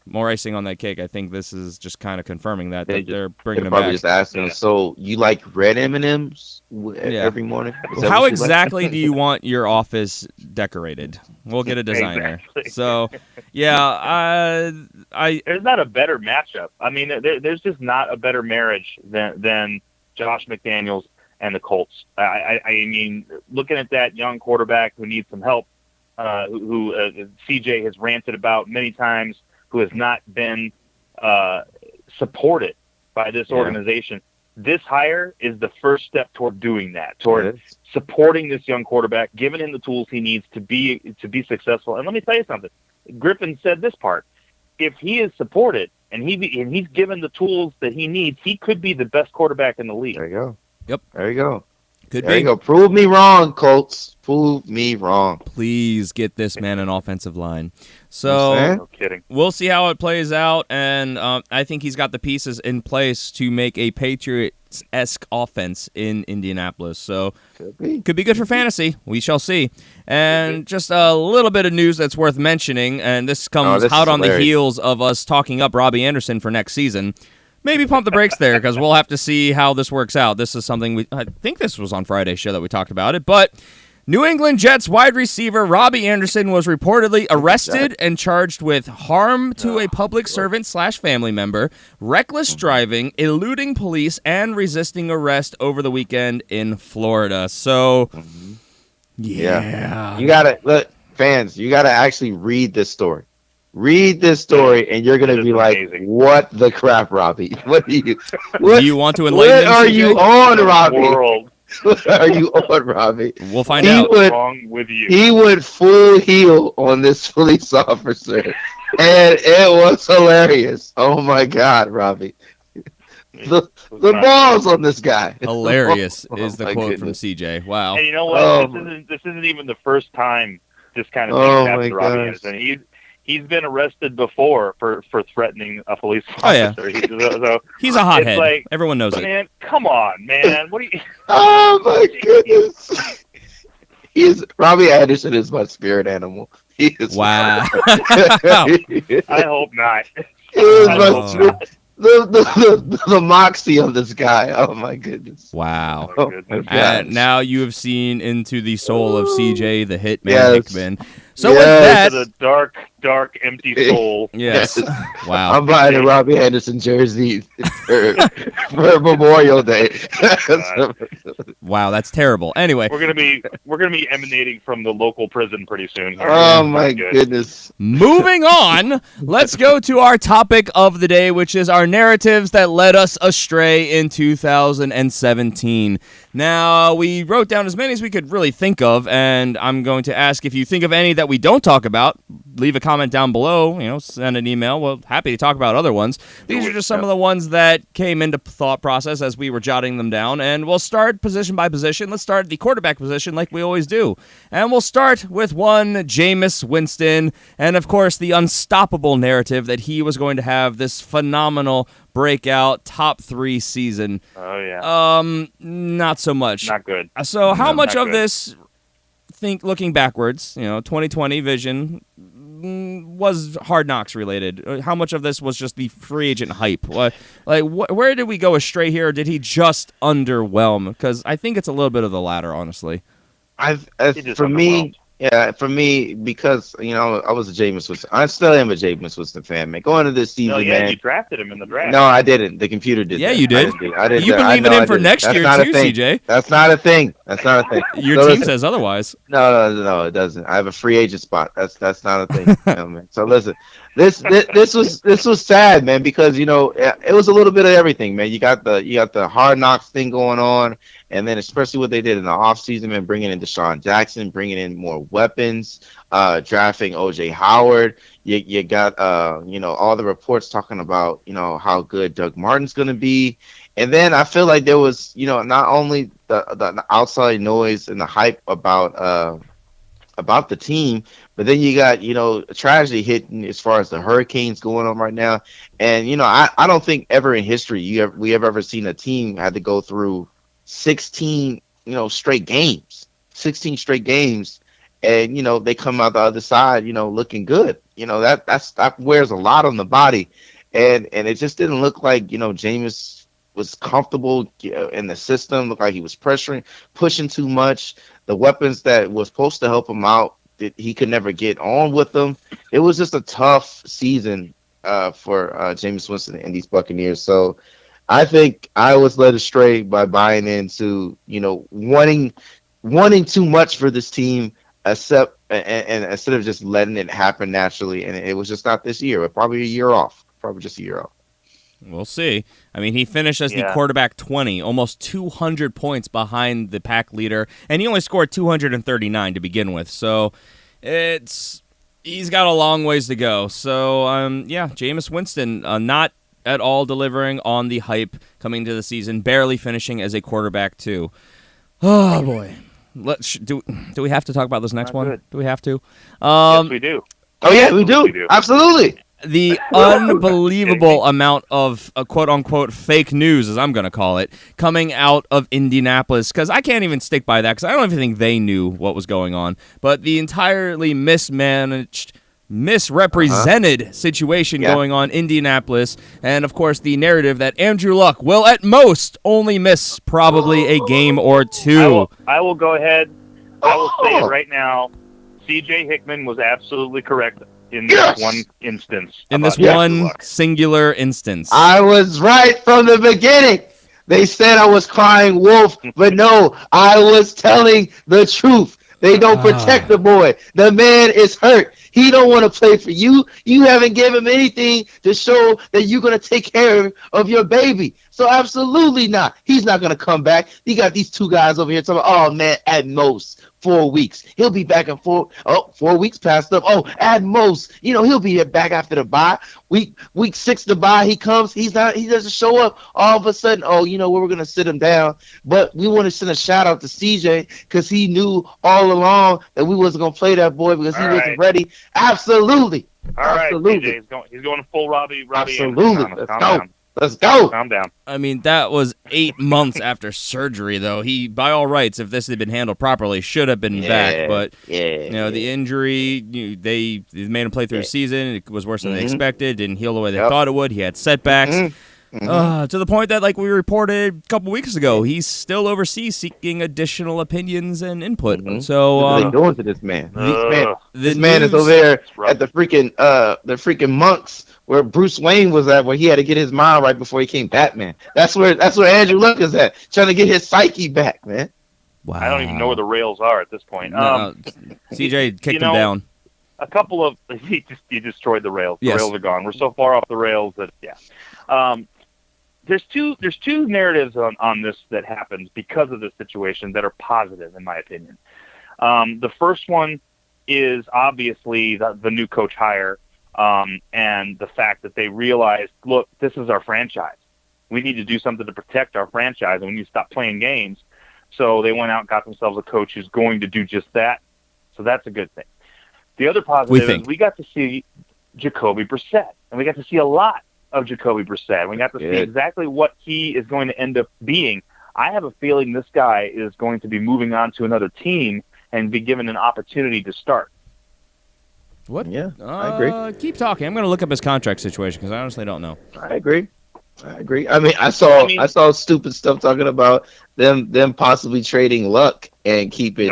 more icing on that cake. I think this is just kind of confirming that they're bringing him back. Probably just asking him, so you like red M&Ms every morning? How exactly do you want your office decorated? We'll get a designer. Exactly. So, yeah, there's not a better matchup. I mean, there's just not a better marriage than Josh McDaniels and the Colts. I mean, looking at that young quarterback who needs some help, who CJ has ranted about many times, who has not been supported by this organization. This hire is the first step toward doing that, toward supporting this young quarterback, giving him the tools he needs to be successful. And let me tell you something. Griffin said this part. If he is supported and he's given the tools that he needs, he could be the best quarterback in the league. There you go. Yep. There you go. Could there be. You go. Prove me wrong, Colts. Prove me wrong. Please get this man an offensive line. So no kidding. We'll see how it plays out, and I think he's got the pieces in place to make a Patriots-esque offense in Indianapolis. So could be good for fantasy. We shall see. And just a little bit of news that's worth mentioning, and this comes out on the heels of us talking up Robbie Anderson for next season. Maybe pump the brakes there because we'll have to see how this works out. This is something I think this was on Friday's show that we talked about it. But New England Jets wide receiver Robbie Anderson was reportedly arrested and charged with harm to a public servant / family member, reckless driving, eluding police, and resisting arrest over the weekend in Florida. So, yeah. You got to, look, fans, you got to actually read this story. Read this story, and you're going to be like, what the crap, Robbie? What do you want to enlighten What are you on, Robbie? World. What are you on, Robbie? We'll find out. What's wrong with you? He went full heel on this police officer, and it was hilarious. Oh, my God, Robbie. The balls on this guy. Hilarious is the quote from CJ. Wow. And you know what? This isn't even the first time this kind of thing happened to Robbie Anderson. He's been arrested before for threatening a police officer. Oh, yeah. He's a hothead. Like, everyone knows it. Come on, man. What are you? Oh, my goodness. Robbie Anderson is my spirit animal. He is. Wow. I hope not. He is my spirit. The moxie of this guy. Oh, my goodness. Wow. Oh, and now you have seen into the soul of CJ, the hitman Hickman. So with that, the dark, empty soul. Yes. Wow. I'm buying a Robbie Anderson jersey for Memorial Day. Wow, that's terrible. Anyway, we're gonna be emanating from the local prison pretty soon. Oh my goodness. Moving on, let's go to our topic of the day, which is our narratives that led us astray in 2017. Now, we wrote down as many as we could really think of, and I'm going to ask if you think of any that we don't talk about, leave a comment down below, send an email. We're happy to talk about other ones. These are just some of the ones that came into thought process as we were jotting them down, and we'll start position by position. Let's start at the quarterback position like we always do. And we'll start with one Jameis Winston, and of course the unstoppable narrative that he was going to have this phenomenal breakout top 3 season. Oh yeah. Not so much. Not good. So how much of this, looking backwards, 2020 vision was Hard Knocks related? How much of this was just the free agent hype? Where did we go astray here? Or did he just underwhelm? Because I think it's a little bit of the latter, honestly. For me, because I was a Jameis Winston. I still am a Jameis Winston fan, man. Going into this season, man. You drafted him in the draft. No, I didn't. The computer did. Yeah, that. you did. I didn't. You've been leaving him for next year too, CJ. That's not a thing. Your team says otherwise. No, it doesn't. I have a free agent spot. That's not a thing, man. So listen, this was sad, man, because it was a little bit of everything, man. You got the Hard Knocks thing going on. And then especially what they did in the offseason, man, bringing in Deshaun Jackson, bringing in more weapons, drafting O.J. Howard. You got, all the reports talking about, how good Doug Martin's going to be. And then I feel like there was, not only the outside noise and the hype about the team, but then you got, tragedy hitting as far as the hurricanes going on right now. And, I don't think ever in history we have ever seen a team had to go through 16, straight games, 16 straight games. And, they come out the other side, looking good. That wears a lot on the body. And it just didn't look like, Jameis was comfortable in the system. Looked like he was pressuring, pushing too much. The weapons that was supposed to help him out, he could never get on with them. It was just a tough season for Jameis Winston and these Buccaneers. So I think I was led astray by buying into, wanting too much for this team, and instead of just letting it happen naturally. And it was just not this year. Probably a year off. Probably just a year off. We'll see. I mean, he finished as the quarterback 20, almost 200 points behind the pack leader, and he only scored 239 to begin with. So he's got a long ways to go. So, Jameis Winston not at all delivering on the hype coming to the season, barely finishing as a quarterback too. Oh, boy. Do we have to talk about this next one? Good. Do we have to? Yes, we do. Oh, yeah, we do. Absolutely. The unbelievable amount of quote-unquote fake news, as I'm going to call it, coming out of Indianapolis, because I can't even stick by that, because I don't even think they knew what was going on. But the entirely mismanaged, misrepresented situation going on in Indianapolis, and, of course, the narrative that Andrew Luck will at most only miss probably a game or two. I will go ahead. I will say it right now. C.J. Hickman was absolutely correct in this one instance. In this one singular instance. I was right from the beginning. They said I was crying wolf, but no, I was telling the truth. They don't protect the boy. The man is hurt. He don't want to play for you. You haven't given him anything to show that you're going to take care of your baby. So absolutely not. He's not going to come back. You got these two guys over here talking, oh, man, at most 4 weeks. He'll be back in 4 weeks passed up. Oh, at most, he'll be back after the bye. Week 6 the bye, he comes. He doesn't show up. All of a sudden, we're going to sit him down. But we want to send a shout out to CJ because he knew all along that we wasn't going to play that boy because he wasn't ready. Absolutely. All right, absolutely. CJ, he's going full Robbie. Absolutely. Let's go. Let's go. Calm down. I mean, that was 8 months after surgery, though. He, by all rights, if this had been handled properly, should have been back. But, the injury, they made him play through the season. It was worse than they expected. Didn't heal the way they thought it would. He had setbacks. To the point that, like we reported a couple weeks ago, he's still overseas seeking additional opinions and input. So, what are they doing to this man? This man is news over there at the freaking monks where Bruce Wayne was at, where he had to get his mind right before he came Batman. That's where Andrew Luck is at, trying to get his psyche back, man. Wow. I don't even know where the rails are at this point. CJ kicked him down. A couple of he destroyed the rails. The Yes. rails are gone. We're so far off the rails that there's two narratives on this that happens because of this situation that are positive in my opinion. The first one is obviously the new coach hire. And the fact that they realized, look, this is our franchise. We need to do something to protect our franchise, and we need to stop playing games. So they went out and got themselves a coach who's going to do just that. So that's a good thing. The other positive is we got to see Jacoby Brissett, and we got to see a lot of Jacoby Brissett. We got to see exactly what he is going to end up being. I have a feeling this guy is going to be moving on to another team and be given an opportunity to start. What? Yeah, I agree. Keep talking. I'm going to look up his contract situation because I honestly don't know. I agree. I mean, I saw stupid stuff talking about them possibly trading Luck and keeping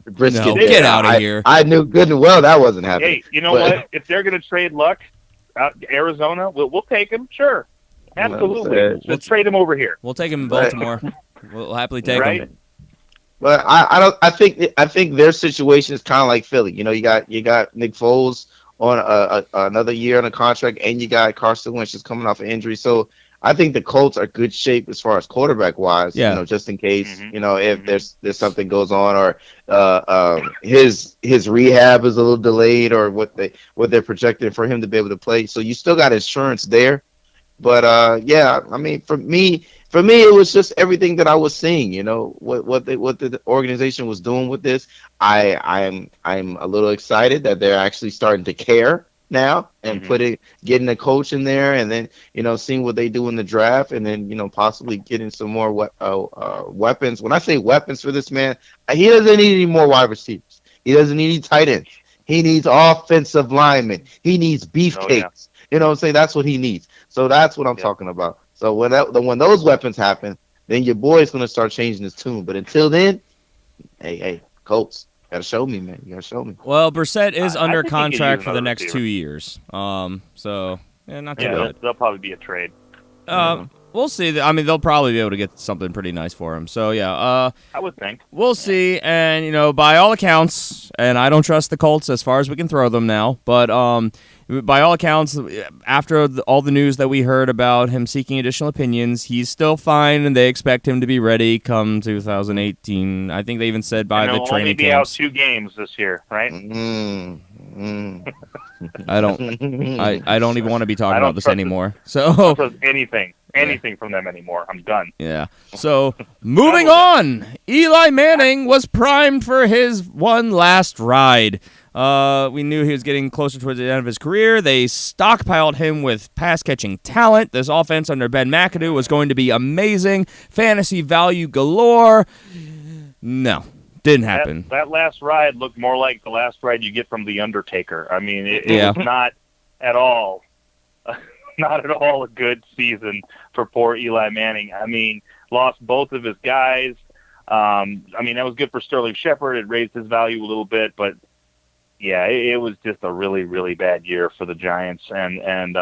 Brisket. No, get out of here. I knew good and well that wasn't happening. Hey, you know what? If they're going to trade Luck, Arizona, we'll take him. Sure, absolutely. Let's trade him over here. We'll take him in Baltimore. We'll happily take him. But I think their situation is kind of like Philly. You got Nick Foles on another year on a contract, and you got Carson Wentz just coming off an injury. So I think the Colts are good shape as far as quarterback wise. Yeah. Just in case if there's something goes on or his rehab is a little delayed or what they're projecting for him to be able to play. So you still got insurance there. But I mean, for me, for me, it was just everything that I was seeing. What the organization was doing with this. I'm a little excited that they're actually starting to care now and getting a coach in there, and then seeing what they do in the draft, and then possibly getting some more weapons. When I say weapons for this man, he doesn't need any more wide receivers. He doesn't need any tight ends. He needs offensive linemen. He needs beefcakes. You know what I'm saying? That's what he needs. So that's what I'm talking about. So when those weapons happen, then your boy's gonna start changing his tune. But until then, hey, Colts, gotta show me, man. You gotta show me. Well, Brissett is under think contract he for could the use next another 2 years. So not too Yeah, bad. they'll probably be a trade. We'll see. I mean, they'll probably be able to get something pretty nice for him. So yeah, I would think. we'll see. And by all accounts, and I don't trust the Colts as far as we can throw them now, but by all accounts, after all the news that we heard about him seeking additional opinions, he's still fine, and they expect him to be ready come 2018. I think they even said by And the he'll only training be camps. out 2 games this year, right? I don't even want to be talking I don't about this trust anymore. I So don't trust anything from them anymore. I'm done. yeah. So moving on, Eli Manning was primed for his one last ride. We knew he was getting closer towards the end of his career. They stockpiled him with pass-catching talent. This offense under Ben McAdoo was going to be amazing. Fantasy value galore. No, didn't happen. That last ride looked more like the last ride you get from The Undertaker. I mean, it was not at all a good season for poor Eli Manning. I mean, lost both of his guys. I mean, that was good for Sterling Shepard. It raised his value a little bit, but yeah, it was just a really, really bad year for the Giants. And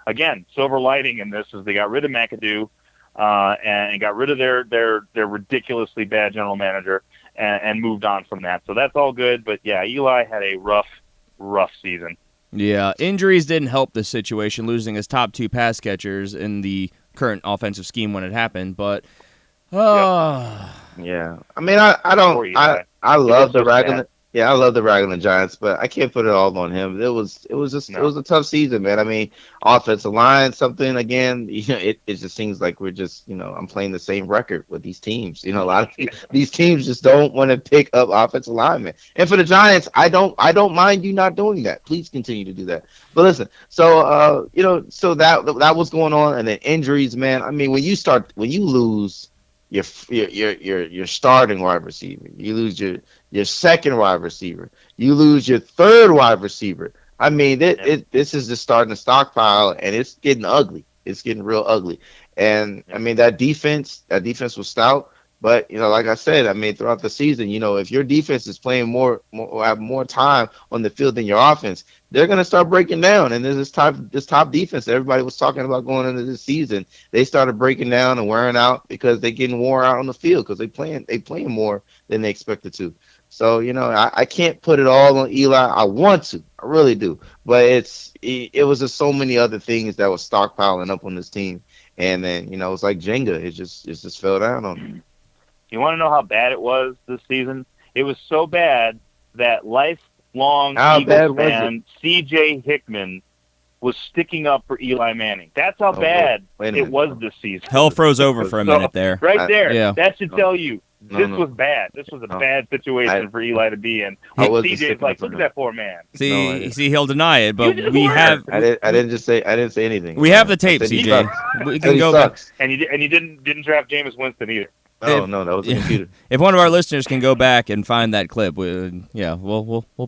again, silver lining in this is they got rid of McAdoo and got rid of their ridiculously bad general manager and moved on from that. So that's all good. But yeah, Eli had a rough season. Yeah, injuries didn't help the situation, losing his top 2 pass catchers in the current offensive scheme when it happened. But yeah, I mean, I love the rag. Yeah, I love the rag on the Giants, but I can't put it all on him. It was a tough season, man. I mean, offensive line, something again. It just seems like we're just I'm playing the same record with these teams. A lot of these teams just don't want to pick up offensive linemen. And for the Giants, I don't mind you not doing that. Please continue to do that. But listen, so so that was going on, and then injuries, man. I mean, when you lose your starting wide receiver, you lose your second wide receiver, you lose your third wide receiver. I mean, this is just starting to stockpile, and it's getting ugly. It's getting real ugly. And I mean, that defense was stout. But like I said, I mean, throughout the season, if your defense is playing have more time on the field than your offense, they're gonna start breaking down. And there's this top defense that everybody was talking about going into this season. They started breaking down and wearing out because they're getting worn out on the field because they playing more than they expected to. So I can't put it all on Eli. I want to, I really do, but it was just so many other things that was stockpiling up on this team, and then it was like Jenga. It just fell down on them. You want to know how bad it was this season? It was so bad that lifelong Eagles fan C.J. Hickman was sticking up for Eli Manning. That's how bad it was this season. hell froze over for a minute there. Right there. Yeah. That should tell you. This was bad. This was a bad situation for Eli to be in. CJ's like, look at that poor man. See, he'll deny it, but we have. I didn't say anything. We have the tape, CJ. We can go back. And you didn't draft Jameis Winston either. No, that was a computer. If one of our listeners can go back and find that clip, we'll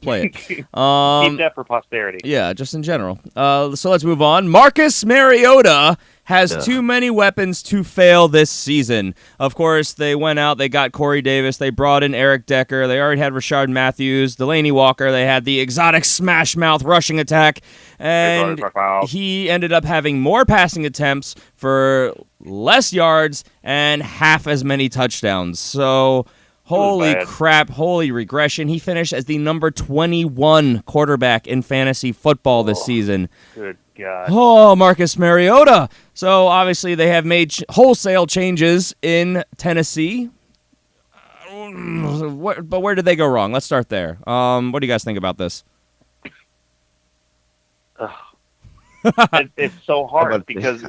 play it. Keep that for posterity. Yeah, just in general. So let's move on. Marcus Mariota has too many weapons to fail this season. Of course, they went out, they got Corey Davis, they brought in Eric Decker, they already had Rashard Matthews, Delaney Walker, they had the exotic smash mouth rushing attack, and he ended up having more passing attempts for less yards and half as many touchdowns. So holy crap, holy regression. He finished as the number 21 quarterback in fantasy football this season. Good God. Oh, Marcus Mariota. So obviously they have made wholesale changes in Tennessee. But where did they go wrong? Let's start there. What do you guys think about this? It's so hard because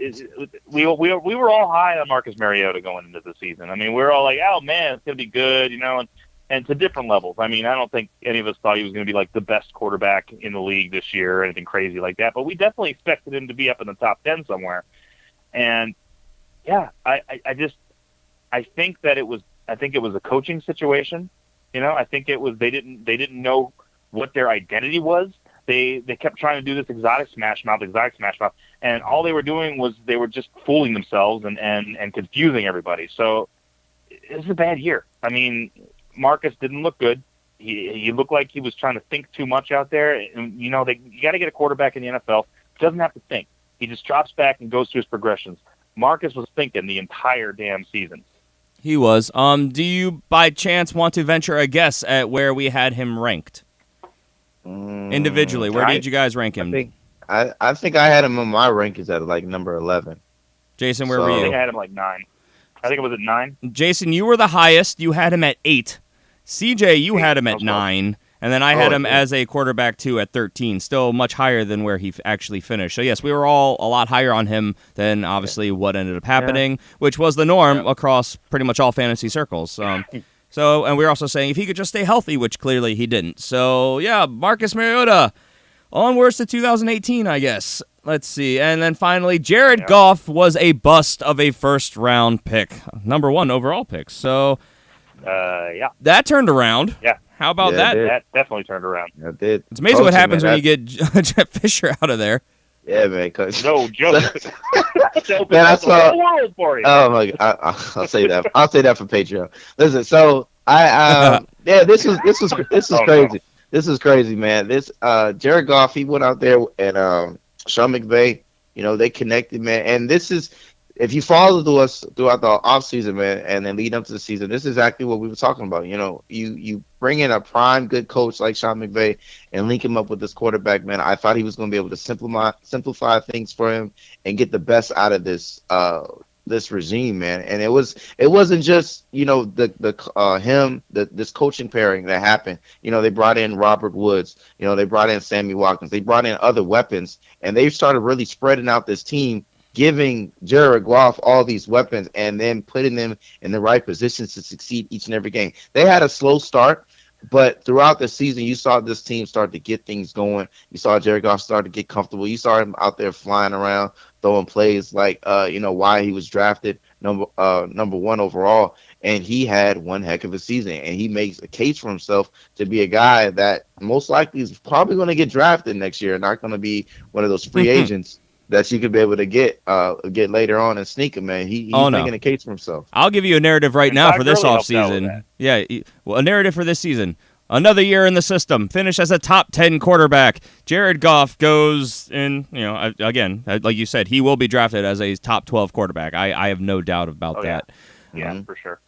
we were all high on Marcus Mariota going into the season. I mean, we were all like, oh man, it's gonna be good, and to different levels. I mean, I don't think any of us thought he was going to be like the best quarterback in the league this year or anything crazy like that, but we definitely expected him to be up in the top 10 somewhere. And yeah, I think it was a coaching situation. I think it was they didn't know what their identity was. They kept trying to do this exotic smash mouth, and all they were doing was they were just fooling themselves and confusing everybody. So it's a bad year. I mean, Marcus didn't look good. He looked like he was trying to think too much out there. And you got to get a quarterback in the NFL who doesn't have to think. He just drops back and goes through his progressions. Marcus was thinking the entire damn season. He was. Do you, by chance, want to venture a guess at where we had him ranked? Individually, where did you guys rank him? I think I had him in my rankings at like number 11. Jason, where were you? I think I had him like 9. I think it was at 9. Jason, you were the highest. You had him at 8. CJ, you had him at 9. And then I had him as a quarterback, too, at 13. Still much higher than where he actually finished. So, yes, we were all a lot higher on him than, obviously, what ended up happening, which was the norm across pretty much all fantasy circles. And we were also saying if he could just stay healthy, which clearly he didn't. So, yeah, Marcus Mariota, onwards to 2018, I guess. Let's see. And then finally, Jared Goff was a bust of a first-round pick, number 1 overall pick. So, that turned around. Yeah. How about that? That definitely turned around. Yeah, it did. It's amazing what happens when you get Jeff Fisher out of there. Yeah, man. No joke. Man, I saw the world for you. Oh my God, I'll say that. I'll say that for Patreon. Listen, so this was crazy. This is crazy, man. This Jared Goff, he went out there and Sean McVay, they connected, man. And this is, if you followed us throughout the offseason, man, and then lead up to the season, this is exactly what we were talking about. You bring in a prime good coach like Sean McVay and link him up with this quarterback, man. I thought he was going to be able to simplify things for him and get the best out of this regime, man. And it wasn't just this coaching pairing that happened. They brought in Robert Woods, they brought in Sammy Watkins, they brought in other weapons, and they started really spreading out this team, giving Jared Goff all these weapons and then putting them in the right positions to succeed each and every game. They had a slow start, but throughout the season, you saw this team start to get things going. You saw Jared Goff start to get comfortable. You saw him out there flying around, throwing plays like, why he was drafted number 1 overall. And he had one heck of a season. And he makes a case for himself to be a guy that most likely is probably going to get drafted next year, not going to be one of those free agents that you could be able to get later on and sneak him, man. He's making a case for himself. I'll give you a narrative right now for this offseason. Yeah, a narrative for this season. Another year in the system. Finish as a top 10 quarterback. Jared Goff goes in, again, like you said, he will be drafted as a top 12 quarterback. I have no doubt about that. Yeah, for sure.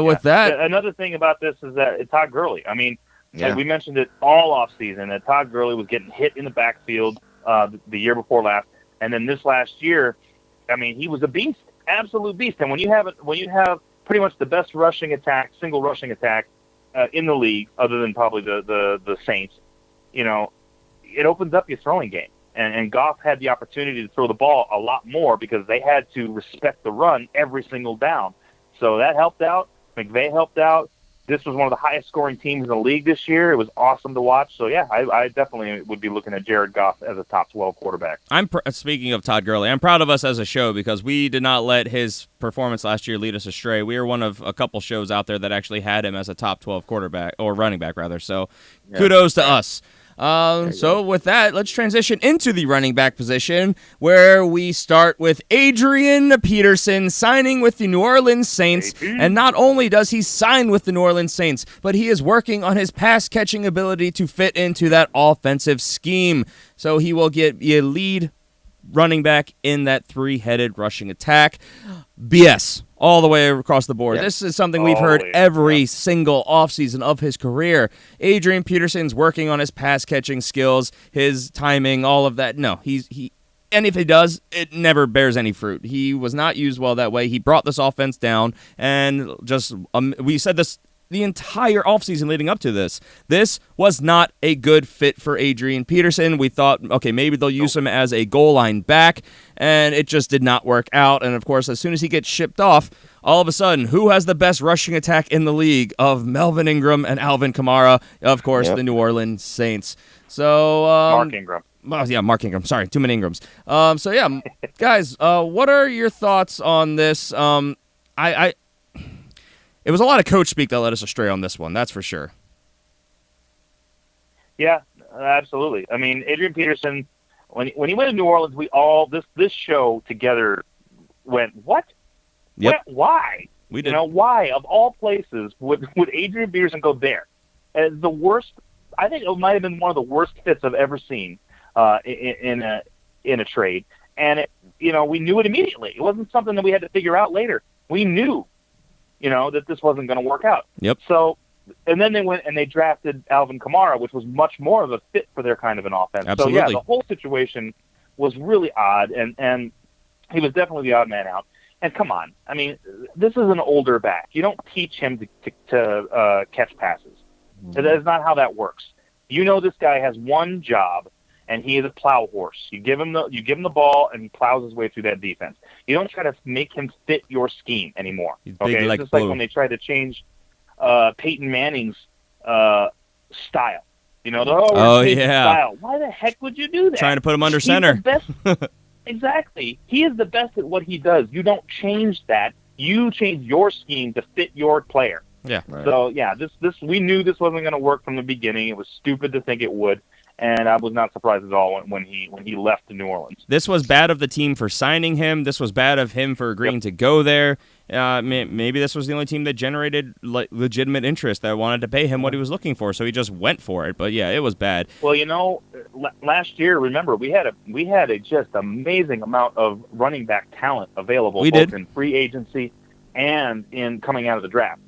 With that. Another thing about this is that it's Todd Gurley. I mean, and we mentioned it all offseason, that Todd Gurley was getting hit in the backfield the year before last, and then this last year, I mean, he was a beast, absolute beast. And when you have pretty much the best single rushing attack in the league, other than probably the Saints, it opens up your throwing game. And Goff had the opportunity to throw the ball a lot more because they had to respect the run every single down. So that helped out. McVay helped out. This was one of the highest scoring teams in the league this year. It was awesome to watch. So, yeah, I definitely would be looking at Jared Goff as a top 12 quarterback. Speaking of Todd Gurley, I'm proud of us as a show because we did not let his performance last year lead us astray. We were one of a couple shows out there that actually had him as a top 12 quarterback, or running back, rather. So, kudos to us. So with that, let's transition into the running back position, where we start with Adrian Peterson signing with the New Orleans Saints. And not only does he sign with the New Orleans Saints, but he is working on his pass-catching ability to fit into that offensive scheme. So he will get a lead running back in that three-headed rushing attack. BS all the way across the board. Yeah. This is something we've heard every single offseason of his career. Adrian Peterson's working on his pass-catching skills, his timing, all of that. No, and if he does, it never bears any fruit. He was not used well that way. He brought this offense down, and just we said this the entire offseason leading up to this. This was not a good fit for Adrian Peterson. We thought, okay, maybe they'll use him as a goal line back, and it just did not work out. And, of course, as soon as he gets shipped off, all of a sudden, who has the best rushing attack in the league of Melvin Ingram and Alvin Kamara? Of course, the New Orleans Saints. So Mark Ingram. Well, yeah, Mark Ingram. Sorry, too many Ingrams. So, yeah, guys, what are your thoughts on this? It was a lot of coach speak that led us astray on this one, that's for sure. Yeah, absolutely. I mean, Adrian Peterson, when he went to New Orleans, we all this show together went, what? Yep. Why? We did. Why of all places would Adrian Peterson go there? And the worst, I think it might have been one of the worst fits I've ever seen in a trade. And we knew it immediately. It wasn't something that we had to figure out later. We knew, that this wasn't going to work out. Yep. So, and then they went and they drafted Alvin Kamara, which was much more of a fit for their kind of an offense. Absolutely. So yeah, the whole situation was really odd, and he was definitely the odd man out. And come on, I mean, this is an older back. You don't teach him to catch passes. So that is not how that works. This guy has one job, and he is a plow horse. You give him the ball, and he plows his way through that defense. You don't try to make him fit your scheme anymore. Okay, it's just like when they tried to change Peyton Manning's style. Style. Why the heck would you do that? Trying to put him under center. Exactly. He is the best at what he does. You don't change that. You change your scheme to fit your player. Yeah. Right. So yeah, this we knew this wasn't going to work from the beginning. It was stupid to think it would, and I was not surprised at all when he left New Orleans. This was bad of the team for signing him. This was bad of him for agreeing to go there. Maybe this was the only team that generated legitimate interest that wanted to pay him what he was looking for, so he just went for it. But yeah, it was bad. Well, last year, remember, we had a just amazing amount of running back talent available, both in free agency and in coming out of the draft.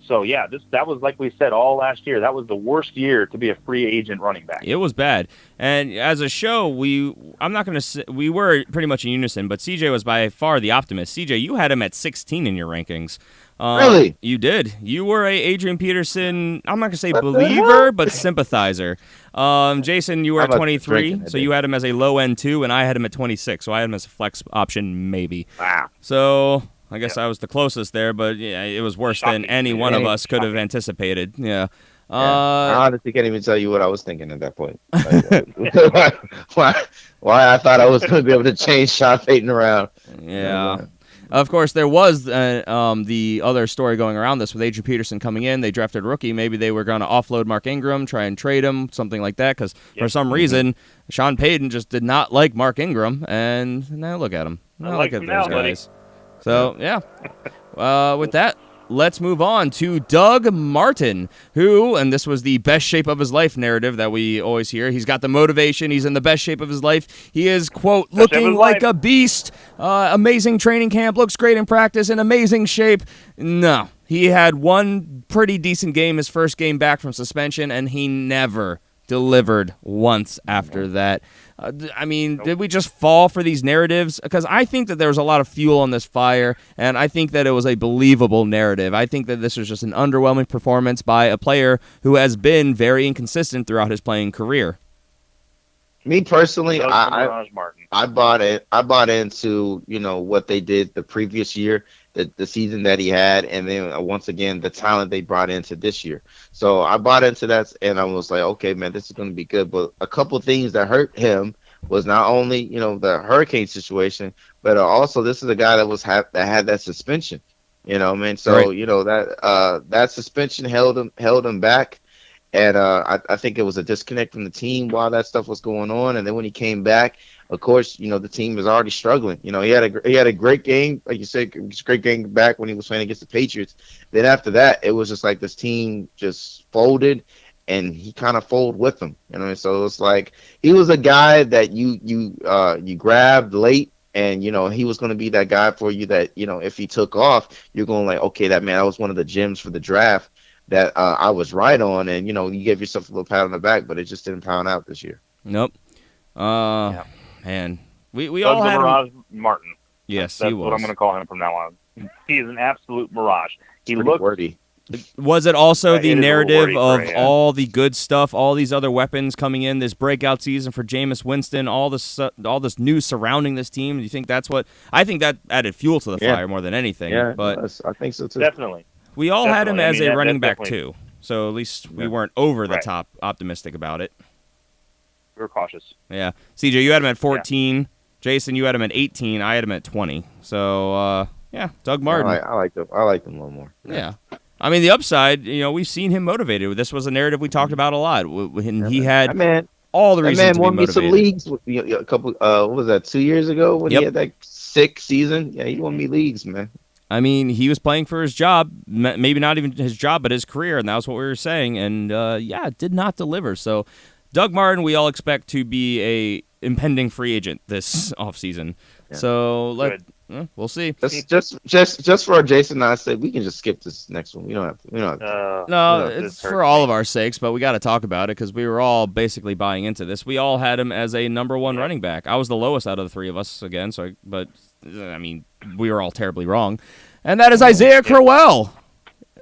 So yeah, that was, like we said, all last year. That was the worst year to be a free agent running back. It was bad. And as a show, we were pretty much in unison, but CJ was by far the optimist. CJ, you had him at 16 in your rankings. Really? You did. You were a Adrian Peterson, I'm not going to say believer, but sympathizer. Jason, you were at 23, so you had him as a low end 2, and I had him at 26, so I had him as a flex option maybe. Wow. So I guess I was the closest there, but yeah, it was worse than any one of us could have anticipated. Yeah. I honestly can't even tell you what I was thinking at that point. Why I thought I was going to be able to change Sean Payton around. Yeah. Of course, there was the other story going around this with Adrian Peterson coming in. They drafted a rookie. Maybe they were going to offload Mark Ingram, try and trade him, something like that, because for some reason, Sean Payton just did not like Mark Ingram, and now look at him. Now look at those guys. So, yeah. With that, let's move on to Doug Martin, who, and this was the best shape of his life narrative that we always hear. He's got the motivation. He's in the best shape of his life. He is, quote, looking like a beast. Amazing training camp. Looks great in practice. In amazing shape. No. He had one pretty decent game, his first game back from suspension, and he never delivered once after that. Did we just fall for these narratives? Because I think that there was a lot of fuel on this fire, and I think that it was a believable narrative. I think that this was just an underwhelming performance by a player who has been very inconsistent throughout his playing career. Me personally, I bought it. I bought into what they did the previous year, the season that he had, and then once again the talent they brought into this year. So I bought into that, and I was like, okay, man, this is going to be good. But a couple things that hurt him was not only the hurricane situation, but also this is a guy that had that suspension. So right. That suspension held him back. And I think it was a disconnect from the team while that stuff was going on. And then when he came back, of course, the team was already struggling. He had a great game, like you said, great game back when he was playing against the Patriots. Then after that, it was just like this team just folded, and he kind of folded with them. So it's like he was a guy that you grabbed late. And, he was going to be that guy for you that, if he took off, you're going like, okay, that was one of the gems for the draft that I was right on, and you gave yourself a little pat on the back, but it just didn't pound out this year. Nope. Man, we Doug all had Mirage Martin. Yes, that's he was. what I'm going to call him from now on. He is an absolute mirage. He looks wordy. Was it also It the is a little narrative worried of for him. all the good stuff, all these other weapons coming in, this breakout season for Jameis Winston, all this news surrounding this team? Do you think that's what? I think that added fuel to the fire more than anything. Yeah, but I think so too. Definitely. we all had him Definitely. I as mean, a running that's back definitely- too, so at least we weren't over the Right. top optimistic about it. We were cautious. Yeah, CJ, you had him at 14. Jason, you had him at 18. I had him at 20. So yeah, Doug Martin. I like them. I like them a little more. Yeah. I mean, the upside, we've seen him motivated. This was a narrative we talked about a lot. And he had all the That reasons man to be won me motivated. some leagues a couple. What was that? 2 years ago when Yep. he had that sick season. Yeah, he won me leagues, man. I mean, he was playing for his job, maybe not even his job, but his career, and that was what we were saying. And it did not deliver. So, Doug Martin, we all expect to be a impending free agent this offseason. Yeah. So we'll see. Just for Jason and I said, we can just skip this next one. We don't have to. No, this it's hurts for all me. of our sakes, but we got to talk about it because we were all basically buying into this. We all had him as a number one running back. I was the lowest out of the three of us again, but I mean, we were all terribly wrong. And that is Isaiah Crowell.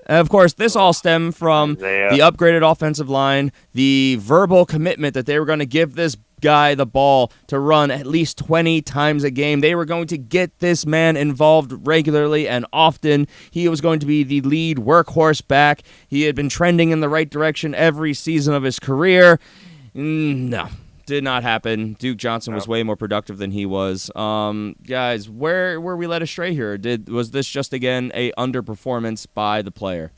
And of course, this all stemmed from Isaiah. the upgraded offensive line, the verbal commitment that they were going to give this guy the ball to run at least 20 times a game. They were going to get this man involved regularly and often. He was going to be the lead workhorse back. He had been trending in the right direction every season of his career. No, did not happen. Duke Johnson was way more productive than he was. Guys, where were we led astray here? Was this just again a underperformance by the player?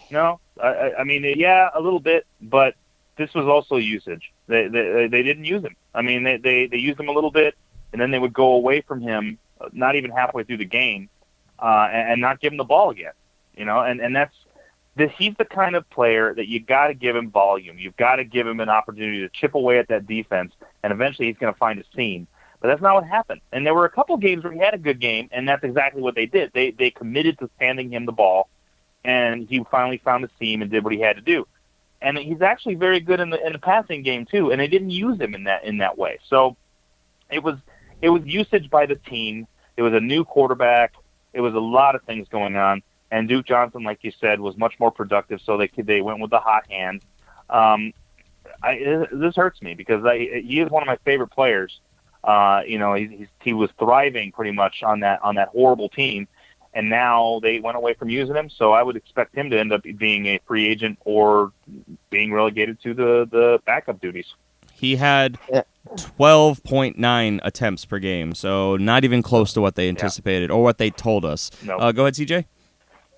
No, I mean, yeah, a little bit, but this was also usage. They didn't use him. I mean, they used him a little bit, and then they would go away from him, not even halfway through the game, and not give him the ball again. And that's he's the kind of player that you got to give him volume. You've got to give him an opportunity to chip away at that defense, and eventually he's going to find a seam. But that's not what happened. And there were a couple games where he had a good game, and that's exactly what they did. They committed to handing him the ball, and he finally found a seam and did what he had to do. And he's actually very good in the passing game too, and they didn't use him in that way. So it was usage by the team. It was a new quarterback. It was a lot of things going on. And Duke Johnson, like you said, was much more productive. So they went with the hot hand. This hurts me because he is one of my favorite players. He was thriving pretty much on that horrible team. And now they went away from using him, so I would expect him to end up being a free agent or being relegated to the backup duties. He had 12.9 attempts per game, so not even close to what they anticipated or what they told us. No. Go ahead, CJ.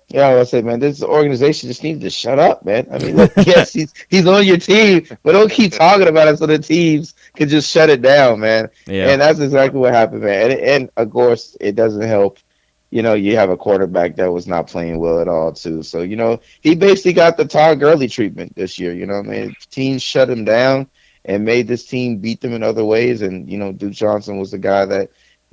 Yeah, I say, man, this organization just needs to shut up, man. I mean, look, yes, he's on your team, but don't keep talking about it so the teams can just shut it down, man. Yeah. And that's exactly what happened, man. And of course, it doesn't help. You have a quarterback that was not playing well at all, too. So, he basically got the Todd Gurley treatment this year. Teams shut him down and made this team beat them in other ways. And, Duke Johnson was the guy that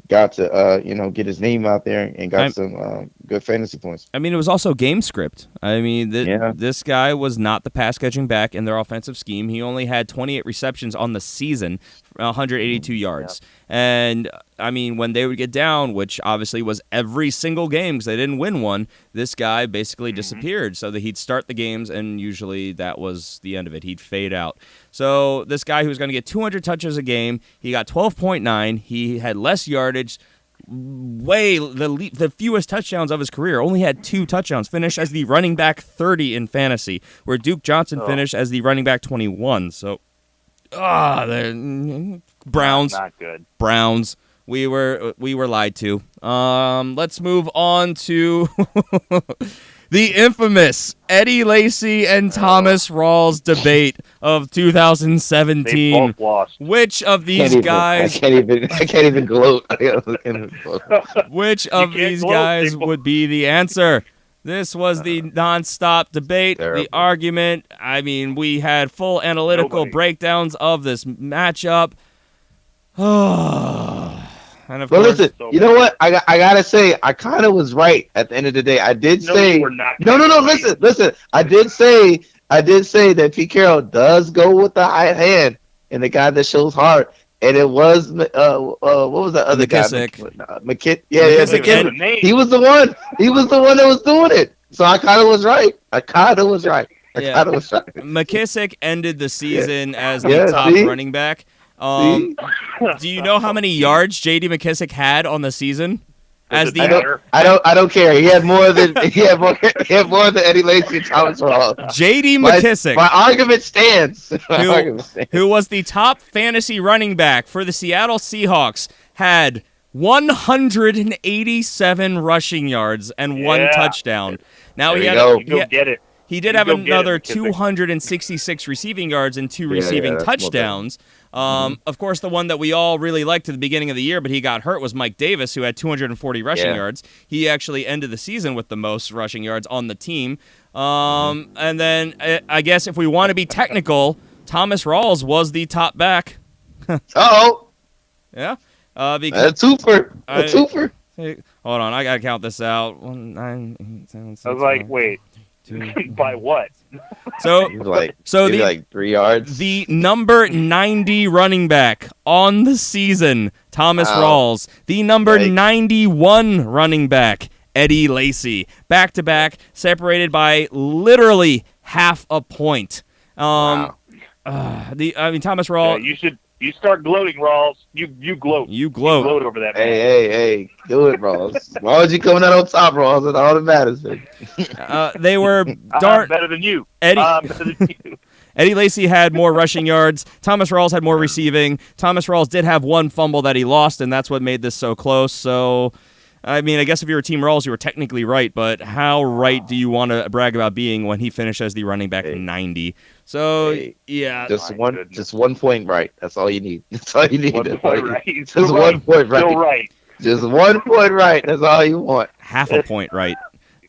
got to, get his name out there and got some good fantasy points. I mean, it was also game script. I mean, Yeah. this guy was not the pass-catching back in their offensive scheme. He only had 28 receptions on the season, 182 yards. Yeah. And, I mean, when they would get down, which obviously was every single game because they didn't win one, this guy basically disappeared so that he'd start the games, and usually that was the end of it. He'd fade out. So this guy who was going to get 200 touches a game, he got 12.9. He had less yardage, the fewest touchdowns of his career. Only had 2 touchdowns. Finished as the running back 30 in fantasy, where Duke Johnson finished as the running back 21. So, Browns. Not good. Browns. We were lied to. Let's move on to the infamous Eddie Lacy and Thomas Rawls debate of 2017. They both lost. Which of these guys? I can't even gloat. Which of these guys would be the answer? This was the nonstop debate, the argument. I mean, we had full analytical breakdowns of this matchup. And of course, listen, you know what? I gotta say, I kind of was right at the end of the day. I did say, we're not. No. Listen. I did say that Pete Carroll does go with the high hand and the guy that shows heart. And it was what was that other McKissick. guy? McKissick. Yeah, McKissick. He was the one. He was the one that was doing it. So I kind of was right. I kind of was right. Yeah. Was right. McKissick ended the season as the Yeah, top see? running back. See? Do you know how many yards J.D. McKissick had on the season? Does As it the matter? I don't care. He had more than he had more than Eddie Lacy and Thomas Rawls. J.D. My McKissick, argument stands. My argument stands. who was the top fantasy running back for the Seattle Seahawks, had 187 rushing yards and one Yeah. touchdown. Now There he you had go. You go get it. he did You have go get it, another McKissick. 266 receiving yards and two receiving that's more than- touchdowns. Of course, the one that we all really liked at the beginning of the year, but he got hurt, was Mike Davis, who had 240 rushing yards. He actually ended the season with the most rushing yards on the team. And then I guess if we want to be technical, Thomas Rawls was the top back. Oh, Yeah. a Because twofer. A twofer. hold on, I gotta count this out. 1, 9, 8, 7, 6, I was like, 5, wait, 2, by what? So He was like, So maybe the- like 3 yards. the number 90 running back on the season, Thomas Wow. Rawls. The number Yikes. 91 running back, Eddie Lacy. Back to back, separated by literally half a point. Wow. Thomas Yeah, Rawls. you start gloating, Rawls. You gloat. You You gloat. gloat over that man. Hey, do it, Rawls. Why was you coming out on top, Rawls? That's all that matters. They were I'm darn. better than you. Eddie- I'm better than you. Eddie Lacy had more rushing yards. Thomas Rawls had more receiving. Thomas Rawls did have one fumble that he lost, and that's what made this so close. So, I mean, I guess if you were Team Rawls, you were technically right, but how right do you want to brag about being when he finished as the running back 90? So, Hey. yeah. Just My one, goodness. just 1 point right. That's all you need. That's all you need. One That's all point you need. right. Just Still 1 point right. Still right. Just 1 point right. That's all you want. Half a point right.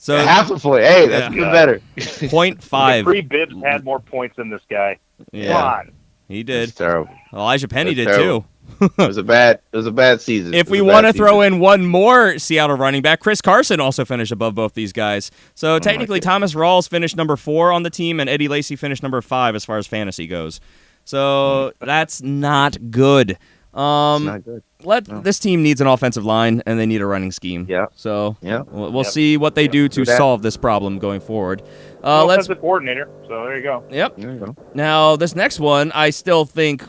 So, Half a point. Hey, that's Yeah. even better. 0.5. Free Bibbs had more points than this guy. Yeah, Come on. he It's did. terrible. Elijah Penny That's did, terrible. too. It was a bad season. If we want to throw in one more Seattle running back, Chris Carson also finished above both these guys. So technically, Thomas Rawls finished number 4 on the team, and Eddie Lacy finished number 5 as far as fantasy goes. So that's not good. It's not good. This team needs an offensive line, and they need a running scheme. Yeah. So Yeah. we'll Yep. see what they do to Do that. solve this problem going forward. Let's the coordinator. So there you go. Yep. There you go. Now, this next one, I still think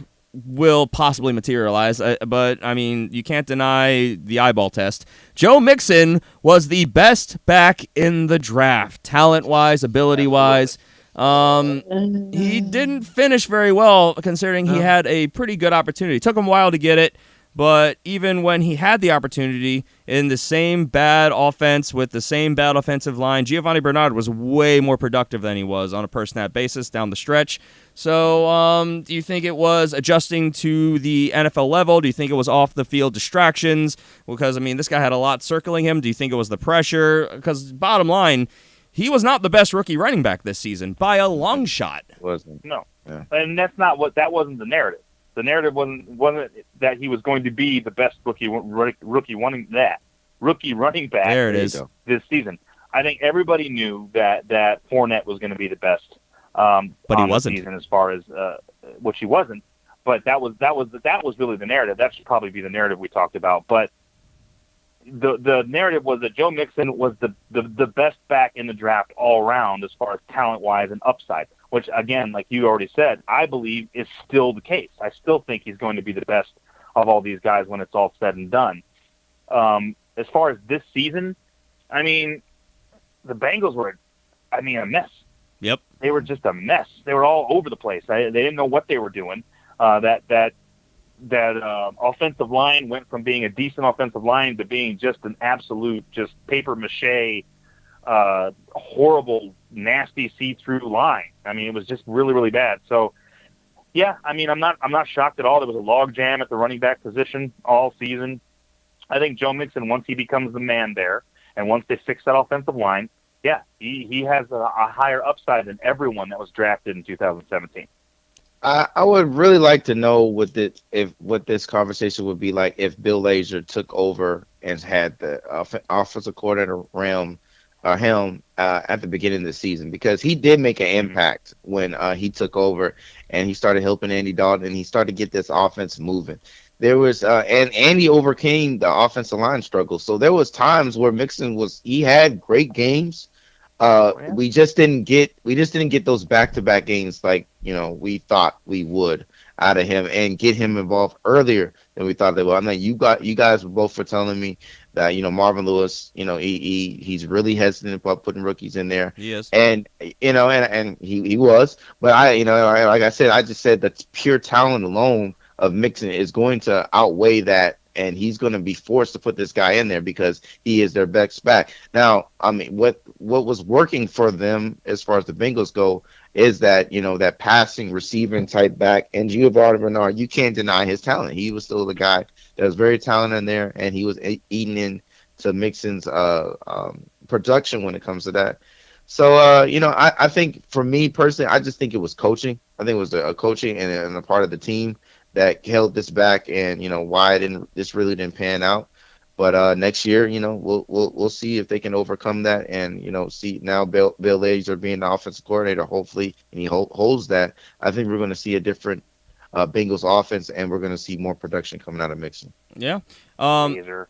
will possibly materialize, but, I mean, you can't deny the eyeball test. Joe Mixon was the best back in the draft, talent-wise, ability-wise. He didn't finish very well, considering he had a pretty good opportunity. It took him a while to get it, but even when he had the opportunity in the same bad offense with the same bad offensive line, Giovanni Bernard was way more productive than he was on a per-snap basis down the stretch. So do you think it was adjusting to the NFL level? Do you think it was off-the-field distractions? Because, I mean, this guy had a lot circling him. Do you think it was the pressure? Because bottom line, he was not the best rookie running back this season by a long shot. Wasn't. No. Yeah. And that wasn't the narrative. The narrative wasn't that he was going to be the best rookie running back There it There you is. go. this season. I think everybody knew that Fournette was going to be the best. But he on the wasn't. season as far as which he wasn't. But that was really the narrative. That should probably be the narrative we talked about. But the narrative was that Joe Mixon was the best back in the draft all around as far as talent wise and upside. Which again, like you already said, I believe is still the case. I still think he's going to be the best of all these guys when it's all said and done. As far as this season, I mean, the Bengals were, a mess. Yep. They were just a mess. They were all over the place. They didn't know what they were doing. That offensive line went from being a decent offensive line to being just an absolute just paper mache, horrible, nasty see-through line. I mean, it was just really, really bad. So, yeah, I mean, I'm not shocked at all. There was a log jam at the running back position all season. I think Joe Mixon, once he becomes the man there, and once they fix that offensive line, yeah, he has a higher upside than everyone that was drafted in 2017. I would really like to know what this conversation would be like if Bill Lazor took over and had the offensive coordinator helm at the beginning of the season, because he did make an impact when he took over and he started helping Andy Dalton and he started to get this offense moving. There was and Andy overcame the offensive line struggle. So there was times where Mixon he had great games, Yeah. We just didn't get those back-to-back games like we thought we would out of him, and get him involved earlier than we thought they would. I mean, you guys were both for telling me that Marvin Lewis, he's really hesitant about putting rookies in there. He is. And and he was, but like I said, I just said that pure talent alone of Mixon is going to outweigh that, and he's going to be forced to put this guy in there because he is their best back. Now, I mean, what was working for them as far as the Bengals go is that that passing, receiving type back, and Giovanni Bernard. You can't deny his talent. He was still the guy that was very talented in there, and he was eating into Mixon's production when it comes to that. So, I think for me personally, I just think it was coaching. I think it was a coaching and a part of the team that held this back, and why this really didn't pan out. But next year, we'll see if they can overcome that, and see now Bill Lazor being the offensive coordinator, hopefully, and he holds that. I think we're going to see a different Bengals offense, and we're going to see more production coming out of Mixon. Yeah. Laser.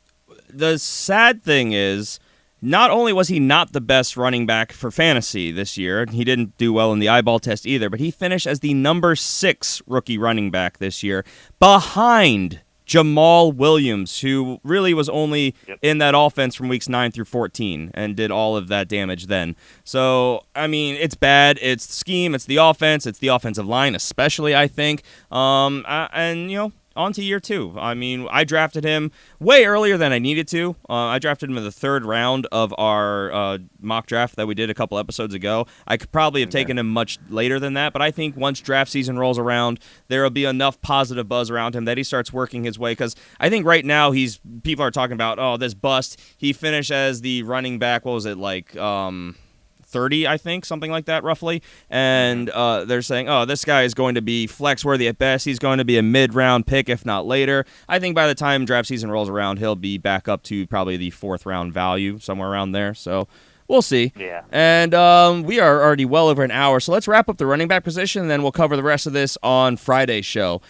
The sad thing is, not only was he not the best running back for fantasy this year, he didn't do well in the eyeball test either, but he finished as the number 6 rookie running back this year, behind Jamal Williams, who really was only in that offense from weeks 9 through 14 and did all of that damage then. So, I mean, it's bad. It's the scheme. It's the offense. It's the offensive line, especially, I think. On to year 2. I mean, I drafted him way earlier than I needed to. I drafted him in the 3rd round of our mock draft that we did a couple episodes ago. I could probably have taken him much later than that, but I think once draft season rolls around, there will be enough positive buzz around him that he starts working his way. Because I think right now people are talking about, this bust. He finished as the running back, what was it, like 30, I think, something like that, roughly. And they're saying, this guy is going to be flex-worthy at best. He's going to be a mid-round pick, if not later. I think by the time draft season rolls around, he'll be back up to probably the 4th-round value, somewhere around there. So we'll see. Yeah. And we are already well over an hour, so let's wrap up the running back position, and then we'll cover the rest of this on Friday's show.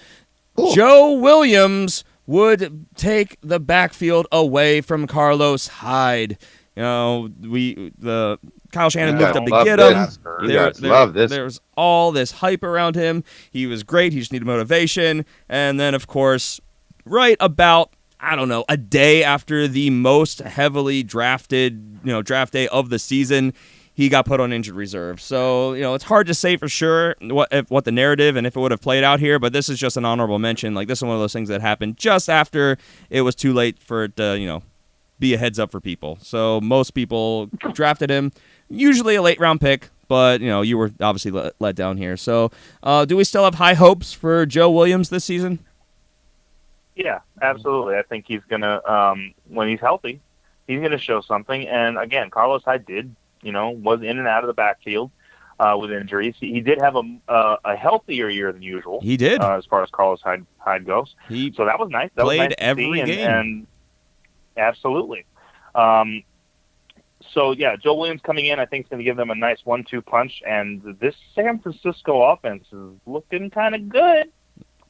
Cool. Joe Williams would take the backfield away from Carlos Hyde. Kyle Shanahan moved up to get him. Love this. There's all this hype around him. He was great. He just needed motivation. And then, of course, right about, a day after the most heavily drafted, draft day of the season, he got put on injured reserve. So, it's hard to say for sure what the narrative and if it would have played out here, but this is just an honorable mention. Like, this is one of those things that happened just after it was too late for it to, be a heads up for people. So most people drafted him, usually a late round pick, but you were obviously let down here. So do we still have high hopes for Joe Williams this season? Yeah, absolutely. I think he's gonna when he's healthy, he's gonna show something. And again, Carlos Hyde was in and out of the backfield with injuries. He did have a healthier year than usual. He did, as far as Carlos Hyde goes. So that was nice. That played was nice every game. And absolutely. So, Joe Williams coming in, I think, is going to give them a nice 1-2 punch. And this San Francisco offense is looking kind of good,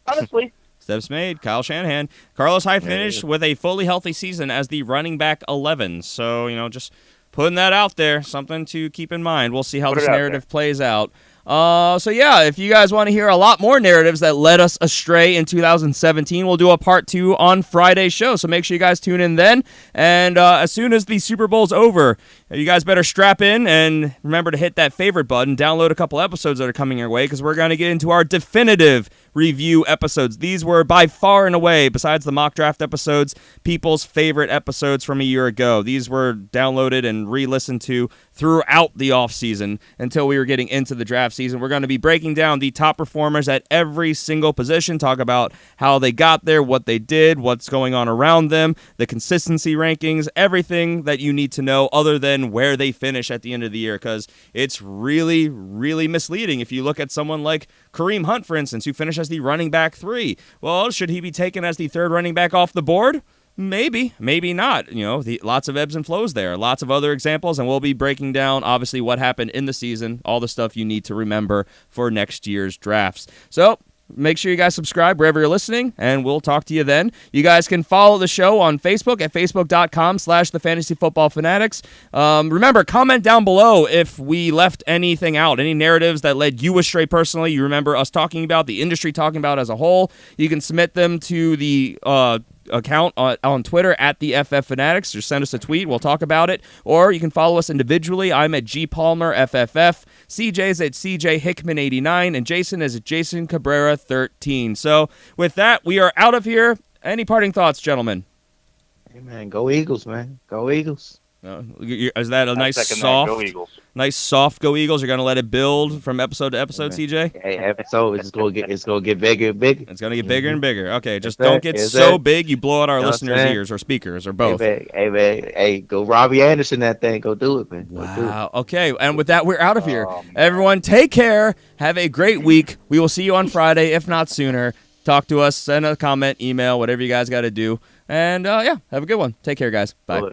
honestly. Steps made. Kyle Shanahan. Carlos Hyde finished with a fully healthy season as the running back 11. So, just putting that out there, something to keep in mind. We'll see how this narrative plays out. If you guys want to hear a lot more narratives that led us astray in 2017, we'll do a part 2 on Friday's show. So make sure you guys tune in then. And as soon as the Super Bowl's over, you guys better strap in and remember to hit that favorite button. Download a couple episodes that are coming your way because we're going to get into our definitive review episodes. These were by far and away, besides the mock draft episodes, people's favorite episodes from a year ago. These were downloaded and re-listened to throughout the offseason until we were getting into the draft season. We're going to be breaking down the top performers at every single position, talk about how they got there, what they did, what's going on around them, the consistency rankings, everything that you need to know other than where they finish at the end of the year, because it's really, really misleading. If you look at someone like Kareem Hunt, for instance, who finished as the running back 3, well, should he be taken as the 3rd running back off the board? Maybe, maybe not. Lots of ebbs and flows there. Lots of other examples, and we'll be breaking down, obviously, what happened in the season, all the stuff you need to remember for next year's drafts. So, make sure you guys subscribe wherever you're listening, and we'll talk to you then. You guys can follow the show on Facebook at facebook.com/thefantasyfootballfanatics. Remember, comment down below if we left anything out, any narratives that led you astray personally, you remember us talking about, the industry talking about as a whole. You can submit them to the account on Twitter at the FF Fanatics. Just send us a tweet. We'll talk about it. Or you can follow us individually. I'm at G Palmer FFF. CJ's at CJ Hickman 89, and Jason is at Jason Cabrera 13. So with that, we are out of here. Any parting thoughts, gentlemen? Hey man, go Eagles, man. Go Eagles. Is that a nice Go Eagles. soft go Eagles? You're gonna let it build from episode to episode, CJ? Hey, episode it's gonna get bigger and bigger. It's gonna get bigger and bigger. Okay, just don't get so big you blow out our listeners' ears or speakers or both. Hey man, hey, go Robbie Anderson that thing. Go do it, man. Wow. Okay, and with that, we're out of here. Everyone, take care. Have a great week. We will see you on Friday, if not sooner. Talk to us, send a comment, email, whatever you guys got to do. And, have a good one. Take care, guys. Bye.